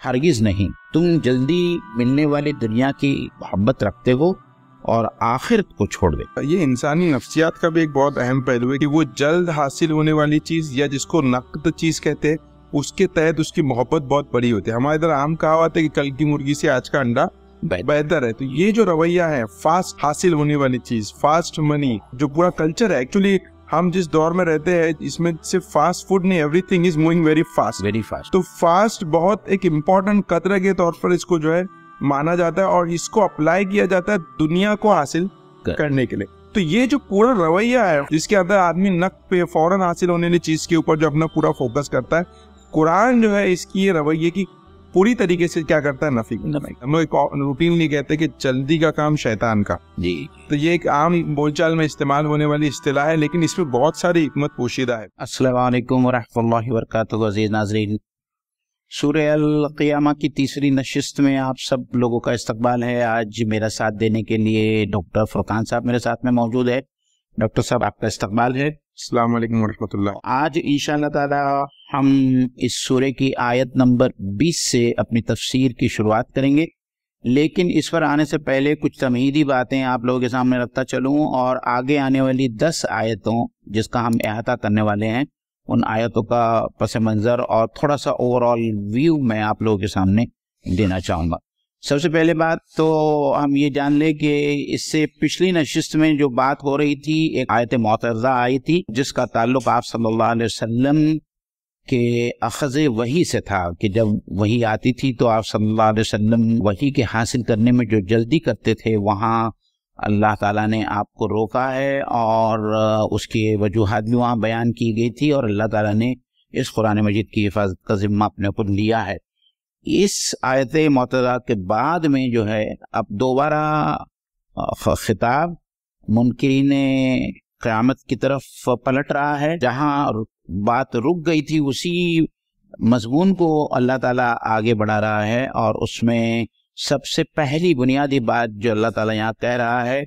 ہرگز نہیں، تم جلدی ملنے والی دنیا کی محبت رکھتے ہو اور آخرت کو چھوڑ دے۔ یہ انسانی نفسیات کا بھی ایک بہت اہم پہلو ہے کہ وہ جلد حاصل ہونے والی چیز یا جس کو نقد چیز کہتے ہیں اس کے تحت اس کی محبت بہت بڑی ہوتی ہے۔ ہمارے ادھر عام کہاوت ہے کہ کل کی مرغی سے آج کا انڈا بہتر ہے۔ تو یہ جو رویہ ہے فاسٹ حاصل ہونے والی چیز، فاسٹ منی، جو پورا کلچر ہے، ایکچولی ہم جس دور میں رہتے ہیں اس میں صرف فاسٹ فوڈ نہیں، every thing is moving very fast. تو فاسٹ بہت ایک امپورٹنٹ قطرے کے طور پر اس کو جو ہے مانا جاتا ہے اور اس کو اپلائی کیا جاتا ہے دنیا کو حاصل کرنے کے لیے۔ تو یہ جو پورا رویہ ہے جس کے اندر آدمی نقد پہ فوراً حاصل ہونے والی چیز کے اوپر جو اپنا پورا فوکس کرتا ہے، قرآن جو ہے اس کی یہ رویے کی پوری طریقے سے کیا کرتا ہے، نفی۔ ہم لوگ ایک روٹینلی کہتے ہیں کہ جلدی کا کام شیطان کا، جی۔ تو یہ ایک عام بول چال میں استعمال ہونے والی اصطلاح ہے، لیکن اس میں بہت ساری حکمت پوشیدہ ہے۔ السلام علیکم ورحمۃ اللہ وبرکاتہ۔ عزیز ناظرین، سورہ القیامہ کی تیسری نشست میں آپ سب لوگوں کا استقبال ہے۔ آج میرا ساتھ دینے کے لیے ڈاکٹر فرقان صاحب میرے ساتھ میں موجود ہے۔ ڈاکٹر صاحب آپ کا استقبال ہے۔ السلام علیکم ورحمۃ اللہ۔ آج انشاءاللہ تعالی ہم اس سورہ کی آیت نمبر 20 سے اپنی تفسیر کی شروعات کریں گے، لیکن اس پر آنے سے پہلے کچھ تمہیدی باتیں آپ لوگوں کے سامنے رکھتا چلوں اور آگے آنے والی 10 آیتوں جس کا ہم احاطہ کرنے والے ہیں ان آیتوں کا پس منظر اور تھوڑا سا اوور آل ویو میں آپ لوگوں کے سامنے دینا چاہوں گا۔ سب سے پہلے بات تو ہم یہ جان لیں کہ اس سے پچھلی نشست میں جو بات ہو رہی تھی، ایک آیت معترضہ آئی تھی جس کا تعلق آپ صلی اللہ علیہ وسلم کے اخذ وحی سے تھا کہ جب وحی آتی تھی تو آپ صلی اللہ علیہ وسلم وحی کے حاصل کرنے میں جو جلدی کرتے تھے وہاں اللہ تعالیٰ نے آپ کو روکا ہے اور اس کی وجوہات بھی وہاں بیان کی گئی تھی اور اللہ تعالیٰ نے اس قرآن مجید کی حفاظت کا ذمہ اپنے اوپر لیا ہے۔ اس آیت معترضہ کے بعد میں جو ہے اب دوبارہ خطاب منکرین قیامت کی طرف پلٹ رہا ہے۔ جہاں بات رک گئی تھی اسی مضمون کو اللہ تعالیٰ آگے بڑھا رہا ہے، اور اس میں سب سے پہلی بنیادی بات جو اللہ تعالیٰ یہاں کہہ رہا ہے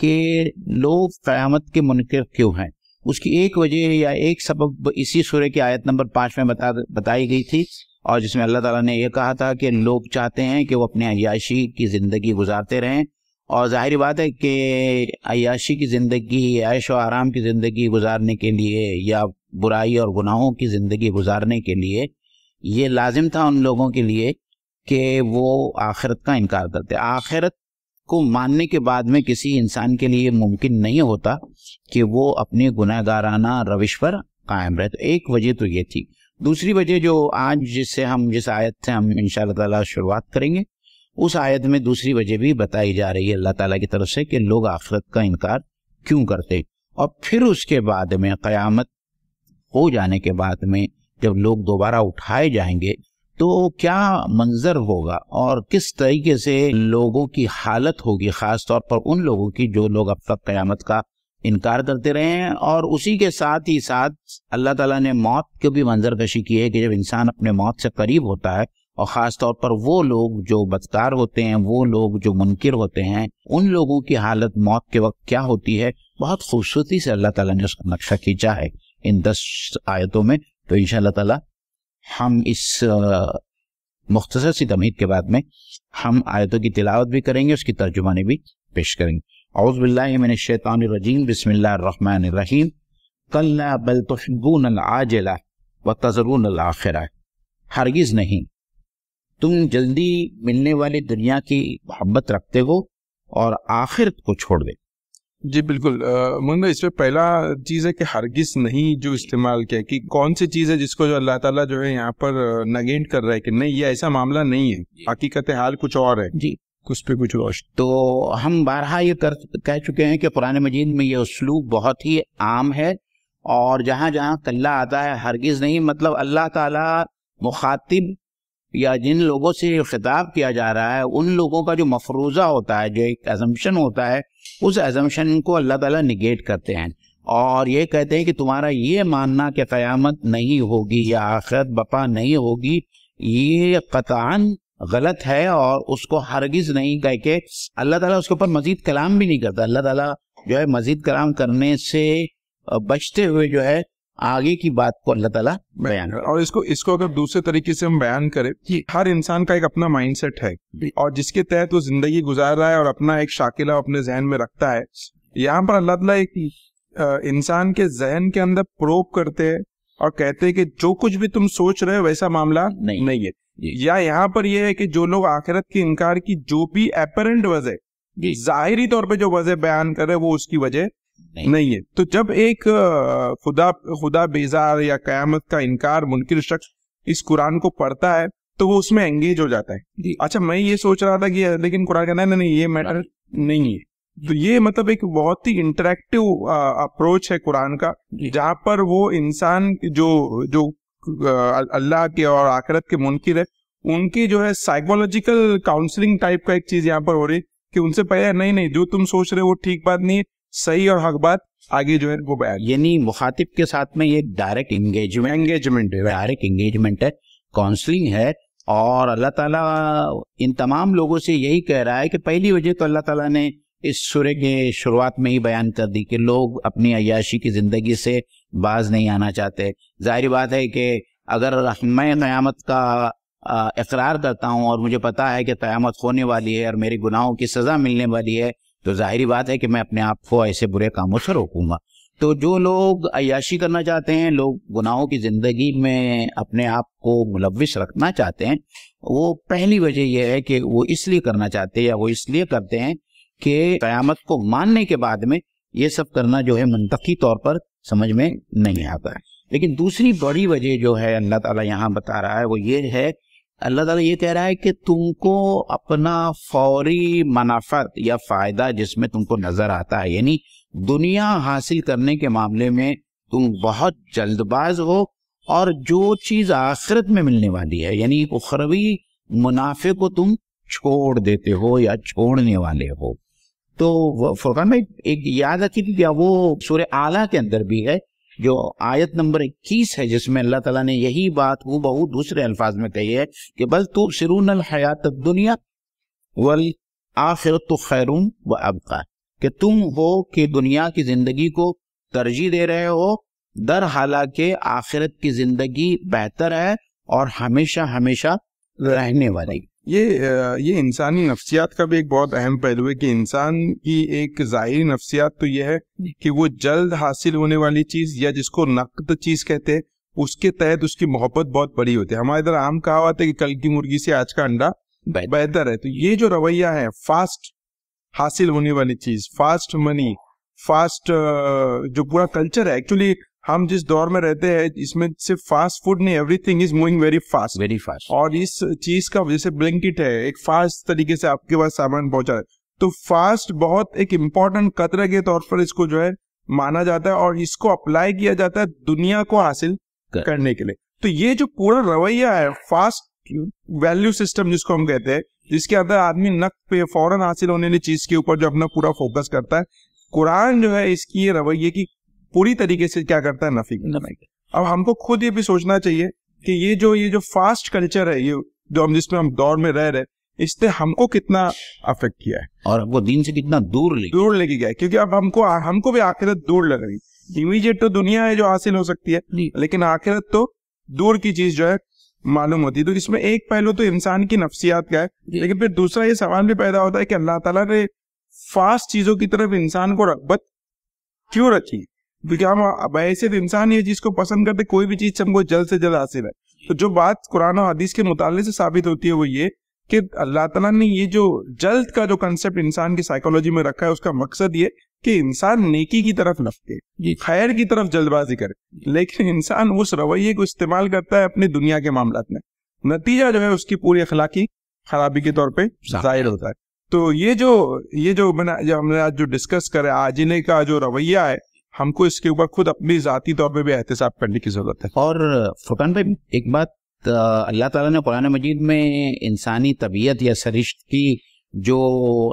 کہ لوگ قیامت کے منکر کیوں ہیں، اس کی ایک وجہ یا ایک سبب اسی سورہ کی آیت نمبر 5 میں بتائی گئی تھی، اور جس میں اللہ تعالیٰ نے یہ کہا تھا کہ لوگ چاہتے ہیں کہ وہ اپنے عیاشی کی زندگی گزارتے رہیں، اور ظاہری بات ہے کہ عیاشی کی زندگی، عیش و آرام کی زندگی گزارنے کے لیے یا برائی اور گناہوں کی زندگی گزارنے کے لیے یہ لازم تھا ان لوگوں کے لیے کہ وہ آخرت کا انکار کرتے۔ آخرت کو ماننے کے بعد میں کسی انسان کے لیے ممکن نہیں ہوتا کہ وہ اپنی گناہ گارانہ روش پر قائم رہے۔ تو ایک وجہ تو یہ تھی۔ دوسری وجہ جو آج جس آیت سے ہم انشاءاللہ تعالی شروعات کریں گے، اس آیت میں دوسری وجہ بھی بتائی جا رہی ہے اللہ تعالیٰ کی طرف سے کہ لوگ آخرت کا انکار کیوں کرتے، اور پھر اس کے بعد میں قیامت ہو جانے کے بعد میں جب لوگ دوبارہ اٹھائے جائیں گے تو کیا منظر ہوگا اور کس طریقے سے لوگوں کی حالت ہوگی، خاص طور پر ان لوگوں کی جو لوگ اب تک قیامت کا انکار کرتے رہے ہیں۔ اور اسی کے ساتھ ہی ساتھ اللہ تعالیٰ نے موت کی بھی منظر کشی کی ہے کہ جب انسان اپنے موت سے قریب ہوتا ہے، اور خاص طور پر وہ لوگ جو بدکار ہوتے ہیں، وہ لوگ جو منکر ہوتے ہیں، ان لوگوں کی حالت موت کے وقت کیا ہوتی ہے، بہت خوبصورتی سے اللہ تعالیٰ نے اس کا نقشہ کھینچا ہے ان 10 آیتوں میں۔ تو انشاءاللہ تعالیٰ ہم اس مختصر سی تمہید کے بعد میں ہم آیتوں کی تلاوت بھی کریں گے، اس کی ترجمانی بھی پیش کریں گے۔ اعوذ باللہ من الشیطان الرجیم، بسم اللہ الرحمن الرحیم۔ کلا بل تحبون العاجلہ وتذرون الآخرہ، ہرگز نہیں، تم جلدی ملنے والی دنیا کی محبت رکھتے ہو اور آخرت کو چھوڑ دے۔ جی بالکل منگا، اس میں پہلا چیز ہے کہ ہرگز نہیں جو استعمال کیا کہ کون سی چیز ہے جس کو جو اللہ تعالیٰ جو ہے یہاں پر نگیٹ کر رہا ہے کہ نہیں یہ ایسا معاملہ نہیں ہے، حقیقت حال کچھ اور ہے، جی اس پہ کچھ روشنی۔ تو ہم بارہا یہ کہہ چکے ہیں کہ قرآن مجید میں یہ اسلوب بہت ہی عام ہے، اور جہاں جہاں کلا آتا ہے ہرگز نہیں، مطلب اللہ تعالیٰ مخاطب یا جن لوگوں سے خطاب کیا جا رہا ہے ان لوگوں کا جو مفروضہ ہوتا ہے، جو ایک ایزمپشن ہوتا ہے، اس ایزمپشن کو اللہ تعالیٰ نگیٹ کرتے ہیں اور یہ کہتے ہیں کہ تمہارا یہ ماننا کہ قیامت نہیں ہوگی یا آخرت بپا نہیں ہوگی یہ قطعاً غلط ہے، اور اس کو ہرگز نہیں کہہ کے اللہ تعالیٰ اس کے اوپر مزید کلام بھی نہیں کرتا۔ اللہ تعالیٰ جو ہے مزید کلام کرنے سے بچتے ہوئے جو ہے آگے کی بات کو اللہ تعالیٰ بیان کرے. اور اس کو اگر دوسرے طریقے سے ہم بیان کریں کہ ہر انسان کا ایک اپنا مائنڈ سیٹ ہے اور جس کے تحت وہ زندگی گزار رہا ہے اور اپنا ایک شاکلہ اپنے ذہن میں رکھتا ہے. یہاں پر اللہ تعالیٰ ایک انسان کے ذہن کے اندر پروب کرتے ہیں اور کہتے ہیں کہ جو کچھ بھی تم سوچ رہے ہو ویسا معاملہ نہیں ہے. یا یہاں پر یہ ہے کہ جو لوگ آخرت کے انکار کی جو بھی اپیرنٹ وجہ ظاہری طور پہ جو وجہ بیان کر رہے وہ اس کی وجہ نہیں ہے. تو جب ایک خدا بیزار یا قیامت کا انکار منکر شخص اس قرآن کو پڑھتا ہے تو وہ اس میں انگیج ہو جاتا ہے. اچھا میں یہ سوچ رہا تھا کہ لیکن قرآن کہنا ہے نہیں یہ میٹر نہیں ہے. تو یہ مطلب ایک بہت ہی انٹریکٹیو اپروچ ہے قرآن کا جہاں پر وہ انسان جو اللہ کے اور آخرت کے منکر ہے ان کی جو ہے سائیکولوجیکل کاؤنسلنگ ٹائپ کا ایک چیز یہاں پر ہو رہی کہ ان سے پہلے نہیں جو تم سوچ رہے وہ ٹھیک بات نہیں ہے, صحیح اور حق بات آگے جو ہے وہ بیان. یعنی مخاطب کے ساتھ میں یہ ڈائریکٹ انگیجمنٹ ہے, کاؤنسلنگ ہے. اور اللہ تعالیٰ ان تمام لوگوں سے یہی کہہ رہا ہے کہ پہلی وجہ تو اللہ تعالیٰ نے اس سورہ کے شروعات میں ہی بیان کر دی کہ لوگ اپنی عیاشی کی زندگی سے باز نہیں آنا چاہتے. ظاہری بات ہے کہ اگر میں قیامت کا اقرار کرتا ہوں اور مجھے پتا ہے کہ قیامت ہونے والی ہے اور میرے گناہوں کی سزا ملنے والی ہے تو ظاہری بات ہے کہ میں اپنے آپ کو ایسے برے کاموں سے روکوں گا. تو جو لوگ عیاشی کرنا چاہتے ہیں, لوگ گناہوں کی زندگی میں اپنے آپ کو ملوث رکھنا چاہتے ہیں, وہ پہلی وجہ یہ ہے کہ وہ اس لیے کرنا چاہتے ہیں یا وہ اس لیے کرتے ہیں کہ قیامت کو ماننے کے بعد میں یہ سب کرنا جو ہے منطقی طور پر سمجھ میں نہیں آتا ہے. لیکن دوسری بڑی وجہ جو ہے اللہ تعالیٰ یہاں بتا رہا ہے وہ یہ ہے, اللہ تعالیٰ یہ کہہ رہا ہے کہ تم کو اپنا فوری منافعت یا فائدہ جس میں تم کو نظر آتا ہے, یعنی دنیا حاصل کرنے کے معاملے میں تم بہت جلد باز ہو اور جو چیز آخرت میں ملنے والی ہے یعنی اخروی منافع کو تم چھوڑ دیتے ہو یا چھوڑنے والے ہو. تو فرقان میں ایک یاد رکھی تھی, وہ سورہ اعلیٰ کے اندر بھی ہے جو آیت نمبر 21 ہے جس میں اللہ تعالیٰ نے یہی بات وہ بہت دوسرے الفاظ میں کہی ہے کہ بل تؤثرون الحیات الدنیا والآخرۃ خیر وابقی, کہ تم ہو کہ دنیا کی زندگی کو ترجیح دے رہے ہو در حالانکہ آخرت کی زندگی بہتر ہے اور ہمیشہ ہمیشہ رہنے والی. یہ انسانی نفسیات کا بھی ایک بہت اہم پہلو ہے کہ انسان کی ایک ظاہری نفسیات تو یہ ہے کہ وہ جلد حاصل ہونے والی چیز یا جس کو نقد چیز کہتے ہیں اس کے تحت اس کی محبت بہت بڑی ہوتی ہے. ہمارے ادھر عام کہاوت ہے کہ کل کی مرغی سے آج کا انڈا بہتر ہے. تو یہ جو رویہ ہے فاسٹ حاصل ہونے والی چیز, فاسٹ منی, فاسٹ جو پورا کلچر ہے, ایکچولی ہم جس دور میں رہتے ہیں اس میں صرف فاسٹ فوڈ نہیں, every thing is moving very fast. اور اس چیز کا جیسے بلنکٹ ہے ایک فاسٹ طریقے سے آپ کے پاس سامان پہنچا ہے, تو فاسٹ بہت ایک امپورٹنٹ قطرے کے طور پر اس کو جو ہے مانا جاتا ہے اور اس کو اپلائی کیا جاتا ہے دنیا کو حاصل کرنے کے لیے. تو یہ جو پورا رویہ ہے فاسٹ ویلیو سسٹم جس کو ہم کہتے ہیں, جس کے اندر آدمی نقد پہ فوراً حاصل ہونے والی چیز کے اوپر جو اپنا پورا فوکس کرتا ہے, قرآن جو ہے اس کی رویے کی پوری طریقے سے کیا کرتا ہے, نفی. اب ہم کو خود یہ بھی سوچنا چاہیے کہ یہ جو فاسٹ کلچر ہے, یہ جو جس میں ہم دور میں رہ رہے, اس نے ہم کو کتنا افیکٹ کیا ہے اور ہم کو دین سے کتنا دور لے کے گیا ہے. کیونکہ اب ہم کو بھی آخرت دور لگ رہی. امیجیٹ تو دنیا ہے جو حاصل ہو سکتی ہے, لیکن آخرت تو دور کی چیز جو ہے معلوم ہوتی ہے. تو اس میں ایک پہلو تو انسان کی نفسیات کا ہے, لیکن پھر دوسرا یہ سوال بھی پیدا ہوتا ہے کہ اللہ تعالیٰ نے فاسٹ چیزوں کی طرف انسان کو رغبت کیوں رکھی؟ کیونکہ ہم ایسے انسان یہ چیز کو پسند کرتے, کوئی بھی چیز ہم کو جلد سے جلد حاصل ہے. تو جو بات قرآن و حدیث کے مطالعے سے ثابت ہوتی ہے وہ یہ کہ اللہ تعالیٰ نے یہ جو جلد کا جو کنسپٹ انسان کی سائیکولوجی میں رکھا ہے اس کا مقصد یہ کہ انسان نیکی کی طرف لپکے, خیر کی طرف جلد بازی کرے, لیکن انسان اس رویے کو استعمال کرتا ہے اپنی دنیا کے معاملات میں, نتیجہ جو ہے اس کی پوری اخلاقی خرابی کے طور پہ ظاہر ہوتا ہے. تو یہ جو ہم نے آج جو ڈسکس کرے آجنے کا جو رویہ ہے, ہم کو اس کے اوپر خود اپنی ذاتی طور پہ بھی احتساب کرنے کی ضرورت ہے. اور فرقان بھائی ایک بات, اللہ تعالیٰ نے قرآن مجید میں انسانی طبیعت یا سرشت کی جو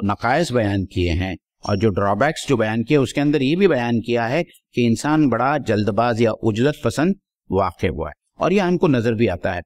نقائص بیان کیے ہیں اور جو ڈرا بیکس جو بیان کیے, اس کے اندر یہ بھی بیان کیا ہے کہ انسان بڑا جلد باز یا عجلت پسند واقع ہوا ہے, اور یہ ہم کو نظر بھی آتا ہے.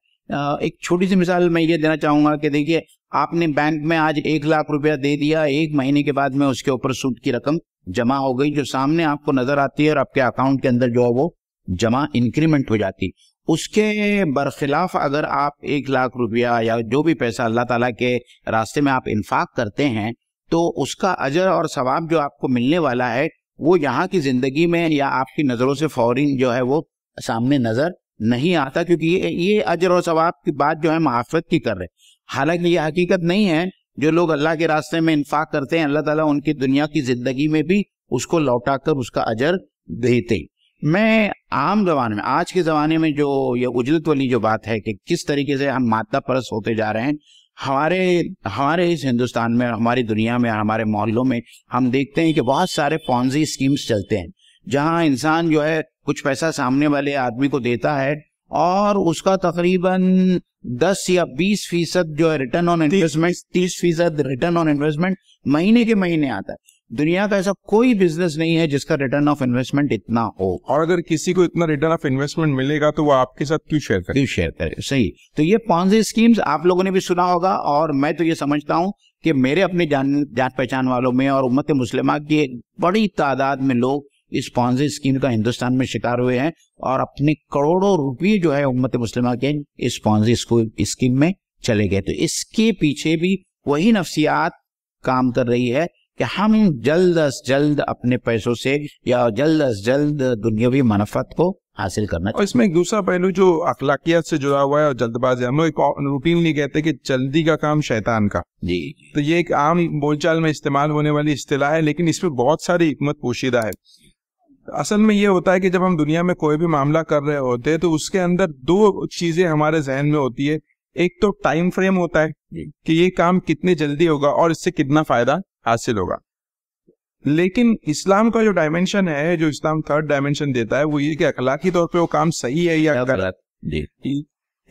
ایک چھوٹی سی مثال میں یہ دینا چاہوں گا کہ دیکھیے, آپ نے بینک میں آج 1 لاکھ روپیہ دے دیا, 1 مہینے کے بعد میں اس کے اوپر سود کی رقم جمع ہو گئی جو سامنے آپ کو نظر آتی ہے اور آپ کے اکاؤنٹ کے اندر جو ہے وہ جمع انکریمنٹ ہو جاتی. اس کے برخلاف اگر آپ 1 لاکھ روپیہ یا جو بھی پیسہ اللہ تعالیٰ کے راستے میں آپ انفاق کرتے ہیں تو اس کا اجر اور ثواب جو آپ کو ملنے والا ہے وہ یہاں کی زندگی میں یا آپ کی نظروں سے فوراً جو ہے وہ سامنے نظر نہیں آتا, کیونکہ یہ اجر اور ثواب کی بات جو ہے مغفرت کی کر رہے. حالانکہ یہ حقیقت نہیں ہے. جو لوگ اللہ کے راستے میں انفاق کرتے ہیں اللہ تعالیٰ ان کی دنیا کی زندگی میں بھی اس کو لوٹا کر اس کا اجر دیتے. میں عام زبان میں آج کے زمانے میں جو یہ اجرت والی جو بات ہے کہ کس طریقے سے ہم مادہ پرست ہوتے جا رہے ہیں, ہمارے اس ہندوستان میں, ہماری دنیا میں, ہمارے محلوں میں ہم دیکھتے ہیں کہ بہت سارے پونزی اسکیمز چلتے ہیں جہاں انسان جو ہے کچھ پیسہ سامنے والے آدمی کو دیتا ہے اور اس کا تقریباً 10 یا 20% جو ہے return on investment, 30% return on investment مہینے کے مہینے آتا ہے. دنیا کا ایسا کوئی بزنس نہیں ہے جس کا ریٹرن آف انویسٹمنٹ اتنا ہو. اور اگر کسی کو اتنا ریٹرن آف انویسٹمنٹ ملے گا تو وہ آپ کے ساتھ کیوں شیئر کرے. صحیح. تو یہ پونزی اسکیمز آپ لوگوں نے بھی سنا ہوگا, اور میں تو یہ سمجھتا ہوں کہ میرے اپنے جان پہچان والوں میں اور امت مسلمہ کی ایک بڑی تعداد میں لوگ اس پونزی اسکیم کا ہندوستان میں شکار ہوئے ہیں اور اپنے کروڑوں روپے جو ہے امت مسلمہ کے اس پونزی اسکیم میں چلے گئے. تو اس کے پیچھے بھی وہی نفسیات کام کر رہی ہے کہ ہم جلد از جلد اپنے پیسوں سے یا جلد از جلد دنیاوی منافعت کو حاصل کرنا. اور اس میں ایک دوسرا پہلو جو اخلاقیات سے جڑا ہوا ہے اور جلد بازی, ہم لوگ ایک روٹینلی کہتے ہیں کہ جلدی کا کام شیطان کا. جی. تو یہ ایک عام بول چال میں استعمال ہونے والی اصطلاح ہے, لیکن اس میں بہت ساری حکمت پوشیدہ ہے. اصل میں یہ ہوتا ہے کہ جب ہم دنیا میں کوئی بھی معاملہ کر رہے ہوتے ہیں تو اس کے اندر 2 چیزیں ہمارے ذہن میں ہوتی ہے. ایک تو ٹائم فریم ہوتا ہے کہ یہ کام کتنے جلدی ہوگا اور اس سے کتنا فائدہ حاصل ہوگا. لیکن اسلام کا جو ڈائمنشن ہے, جو اسلام 3rd ڈائمنشن دیتا ہے, وہ یہ کہ اخلاقی طور پہ وہ کام صحیح ہے یا غلط.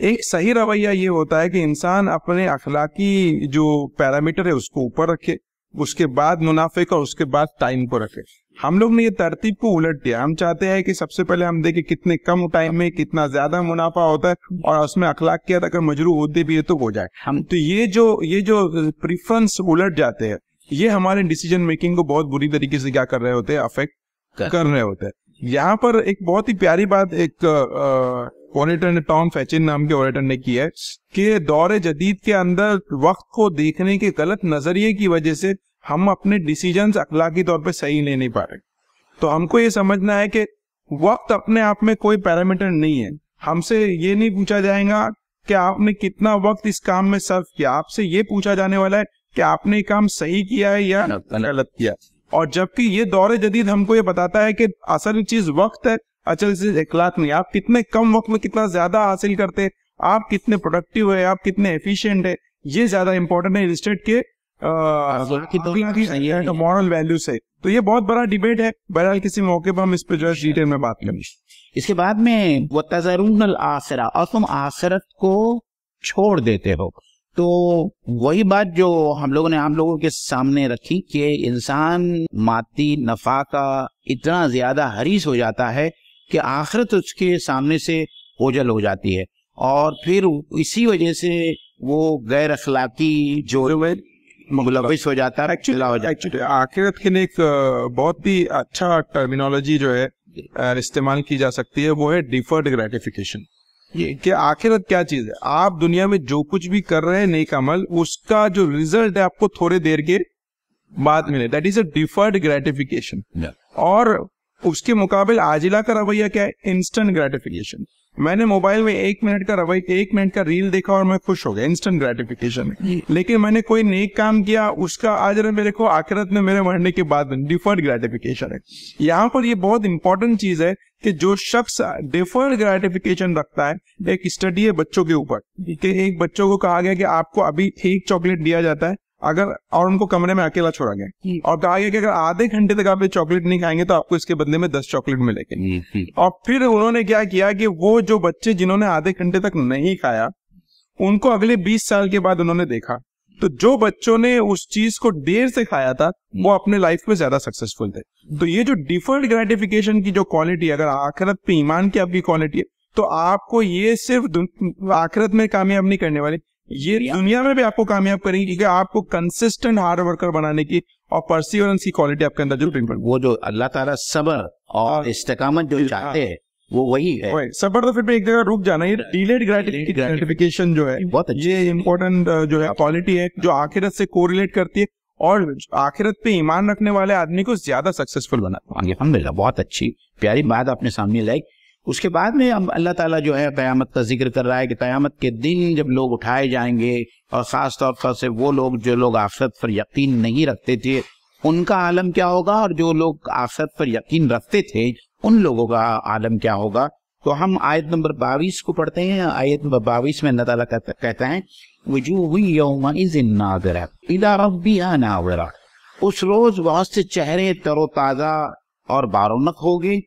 ایک صحیح رویہ یہ ہوتا ہے کہ انسان اپنے اخلاقی جو پیرامیٹر ہے اس کو اوپر رکھے, اس کے بعد منافع کا, اس کے بعد ٹائم کو رکھے. ہم لوگ نے یہ ترتیب کو الٹ دیا. ہم چاہتے ہیں کہ سب سے پہلے ہم دیکھیں کتنے کم ٹائم میں کتنا زیادہ منافع ہوتا ہے اور اس میں اخلاق کیا اگر مجروح ہوتے بھی ہے تو ہو جائے. تو یہ جو پریفرنس الٹ جاتے ہیں یہ ہمارے ڈیسیجن میکنگ کو بہت بری طریقے سے کیا کر رہے ہوتے ہیں, افیکٹ کر رہے ہوتے ہیں. یہاں پر ایک بہت ہی پیاری بات ایک اوریٹر نے, ٹام فیچن نام کے اوریٹر نے کی ہے کہ دور جدید کے اندر وقت کو دیکھنے کے غلط نظریے کی وجہ سے ہم اپنے ڈیسیجنز اخلاقی طور پہ صحیح لے نہیں پا رہے. تو ہم کو یہ سمجھنا ہے کہ وقت اپنے آپ میں کوئی پیرامیٹر نہیں ہے. ہم سے یہ نہیں پوچھا جائے گا کہ آپ نے کتنا وقت اس کام میں صرف کیا, آپ سے یہ پوچھا جانے والا ہے کہ آپ نے کام صحیح کیا ہے یا غلط کیا. اور جبکہ یہ دور جدید ہم کو یہ بتاتا ہے کہ اصل چیز وقت ہے, اصل چیز اخلاق نہیں. آپ کتنے کم وقت میں کتنا زیادہ حاصل کرتے, آپ کتنے پروڈکٹیو ہے, آپ کتنے ایفیشینٹ ہے, یہ زیادہ امپورٹنٹ ہے انسٹیڈ کے مورل ویلیو سے. تو یہ بہت بڑا ڈیبیٹ ہے. بہرحال کسی موقع پر ہم اس پہ جو ہے ڈیٹیل میں بات کریں. اس کے بعد میں وَتَذَرُونَ الْآخِرَةَ, اور تم آخرت کو چھوڑ دیتے ہو. تو وہی بات جو ہم لوگوں نے عام لوگوں کے سامنے رکھی کہ انسان مادی نفع کا اتنا زیادہ حریص ہو جاتا ہے کہ آخرت اس کے سامنے سے اوجھل ہو جاتی ہے, اور پھر اسی وجہ سے وہ غیر اخلاقی جو ملوث ہو جاتا ہے. آخرت کے لیے ایک بہت ہی اچھا ٹرمینالوجی جو ہے استعمال کی جا سکتی ہے, وہ ہے ڈیفرڈ گریٹیفیکیشن. کہ آخرت کیا چیز ہے, آپ دنیا میں جو کچھ بھی کر رہے ہیں نیک عمل, اس کا جو ریزلٹ ہے آپ کو تھوڑے دیر کے بعد ملے, that is a deferred gratification. اور اس کے مقابل عاجلہ کا رویہ کیا ہے, انسٹنٹ گریٹیفیکیشن. میں نے موبائل میں 1 منٹ کا رویہ, 1 منٹ کا ریل دیکھا اور میں خوش ہو گیا, انسٹنٹ گریٹیفیکیشن ہے. لیکن میں نے کوئی نیک کام کیا, اس کا اجر میرے کو آخرت میں میرے مرنے کے بعد ڈیفرڈ گریٹیفیکیشن ہے. یہاں پر یہ بہت امپورٹنٹ چیز ہے کہ جو شخص ڈیفرڈ گریٹیفیکیشن رکھتا ہے, ایک اسٹڈی ہے بچوں کے اوپر کہ ایک بچوں کو کہا گیا کہ آپ کو ابھی 1 چاکلیٹ دیا جاتا ہے اگر, اور ان کو کمرے میں اکیلا چھوڑا گیا اور کہا گیا کہ اگر آدھے گھنٹے تک آپ یہ چاکلیٹ نہیں کھائیں گے تو آپ کو اس کے بدلے میں 10 چاکلیٹ ملے گی. اور پھر انہوں نے کیا کیا کہ وہ جو بچے جنہوں نے آدھے گھنٹے تک نہیں کھایا ان کو اگلے 20 سال کے بعد انہوں نے دیکھا, تو جو بچوں نے اس چیز کو دیر سے کھایا تھا وہ اپنے لائف میں زیادہ سکسیسفل تھے. تو یہ جو ڈیفرڈ گریٹیفیکیشن کی جو کوالٹی ہے, اگر آخرت پہ ایمان کی آپ کی کوالٹی ہے, تو آپ کو یہ صرف آخرت میں کامیاب نہیں کرنے والی, یہ دنیا میں بھی آپ کو کامیاب کریں گی, کیونکہ آپ کو کنسسٹنٹ ہارڈ ورکر بنانے کی اور پرسیورنس کی کوالٹی آپ کے اندر جو وہ جو اللہ تعالیٰ صبر اور استقامت جو چاہتے ہیں وہ وہی ہے. سفر تو پھر میں ایک جگہ رک جانا. یہ ڈیلیڈ گریٹیفیکیشن جو ہے یہ امپورٹنٹ جو ہے کوالٹی ہے جو آخرت سے کوریلیٹ کرتی ہے اور آخرت پہ ایمان رکھنے والے آدمی کو زیادہ سکسیسفل بناتا ہے. الحمدللہ بہت اچھی پیاری بات آپ نے سامنے لائی. اس کے بعد میں اللہ تعالیٰ جو ہے قیامت کا ذکر کر رہا ہے کہ قیامت کے دن جب لوگ اٹھائے جائیں گے اور خاص طور پر سے وہ لوگ جو لوگ آخرت پر یقین نہیں رکھتے تھے ان کا عالم کیا ہوگا, اور جو لوگ آخرت پر یقین رکھتے تھے ان لوگوں کا عالم کیا ہوگا. تو ہم آیت نمبر 22 کو پڑھتے ہیں. آیت نمبر 22 میں اللہ تعالیٰ کہتا ہے وجوہ یومئذ ناظرہ الی ربہا ناظرہ. اس روز بہت سے چہرے تر و تازہ اور بارونق ہوگے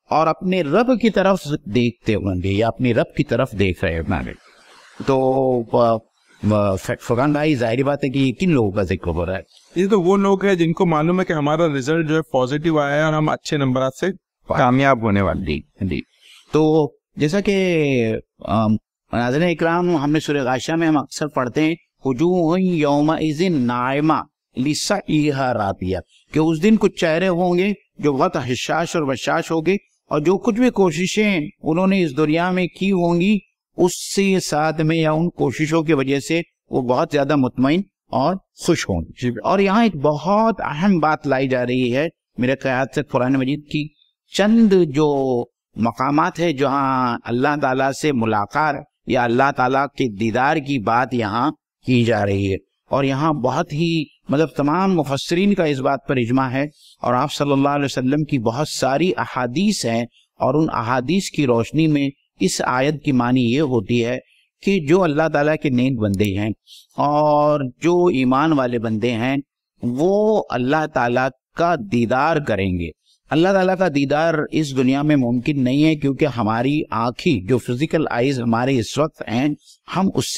اور اپنے رب کی طرف دیکھتے ہوں گے یا اپنے رب کی طرف دیکھ رہے ہوں گے. تو فرقان بھائی ظاہری بات ہے کہ کن لوگوں کا ذکر ہو رہا ہے؟ یہ تو وہ لوگ ہیں جن کو معلوم ہے کہ ہمارا رزلٹ جو ہے پازیٹیو آیا ہے اور ہم اچھے نمبرات سے کامیاب ہونے والے. جی. تو جیسا کہ ناظرین اکرام ہم نے سورہ غاشیہ میں ہم اکثر پڑھتے ہیں وجوہ یومئذ ناعمہ لسعیہا راضیہ, کہ اس دن کچھ چہرے ہوں گے جو بہت حشاش اور بشاش ہوں گے اور جو کچھ بھی کوششیں انہوں نے اس دنیا میں کی ہوں گی اس سے ساتھ میں یا ان کوششوں کی وجہ سے وہ بہت زیادہ مطمئن اور خوش ہوں گے. اور یہاں ایک بہت اہم بات لائی جا رہی ہے میرے خیال سے قرآن مجید کی چند جو مقامات ہے جہاں اللہ تعالیٰ سے ملاقات یا اللہ تعالیٰ کے دیدار کی بات یہاں کی جا رہی ہے. اور یہاں بہت ہی تمام مفسرین کا اس بات پر اجماع ہے اور آپ صلی اللہ علیہ وسلم کی بہت ساری احادیث ہیں اور ان احادیث کی روشنی میں اس آیت کی معنی یہ ہوتی ہے کہ جو اللہ تعالیٰ کے نیک بندے ہیں اور جو ایمان والے بندے ہیں وہ اللہ تعالیٰ کا دیدار کریں گے. اللہ تعالیٰ کا دیدار اس دنیا میں ممکن نہیں ہے کیونکہ ہماری آنکھیں جو فزیکل آئیز ہمارے اس وقت ہیں ہم اس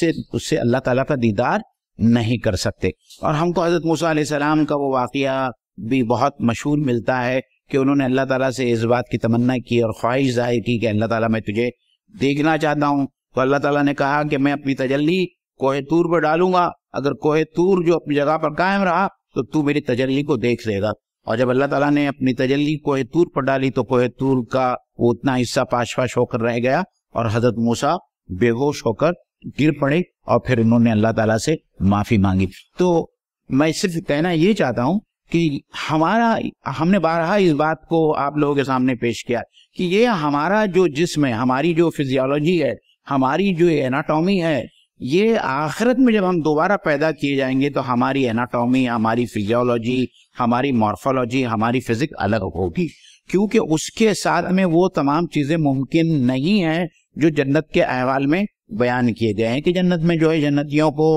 سے اللہ تعالیٰ کا دیدار نہیں کر سکتے. اور ہم کو حضرت موسیٰ علیہ السلام کا وہ واقعہ بھی بہت مشہور ملتا ہے کہ انہوں نے اللہ تعالیٰ سے اس بات کی تمنا کی اور خواہش ظاہر کی کہ اللہ تعالیٰ میں تجھے دیکھنا چاہتا ہوں. تو اللہ تعالیٰ نے کہا کہ میں اپنی تجلی کوہ طور پر ڈالوں گا, اگر کوہ طور جو اپنی جگہ پر قائم رہا تو تو میری تجلی کو دیکھ لے گا. اور جب اللہ تعالیٰ نے اپنی تجلی کوہ طور پر ڈالی تو کوہ طور کا وہ اتنا حصہ پاش پاش ہو کر رہ گیا اور حضرت موسیٰ بے ہوش ہو کر گر پڑے اور پھر انہوں نے اللہ تعالیٰ سے معافی مانگی. تو میں صرف کہنا یہ چاہتا ہوں کہ ہم نے بارہا اس بات کو آپ لوگوں کے سامنے پیش کیا کہ یہ ہمارا جو جسم ہے, ہماری جو فزیولوجی ہے, ہماری جو اناٹومی ہے, یہ آخرت میں جب ہم دوبارہ پیدا کیے جائیں گے تو ہماری اناٹومی, ہماری فزیولوجی, ہماری مارفولوجی, ہماری فزک الگ ہوگی کیونکہ اس کے ساتھ میں وہ تمام چیزیں ممکن نہیں ہیں جو جنت کے احوال میں بیان کیے گئے ہیں کہ جنت میں جو ہے جنتیوں کو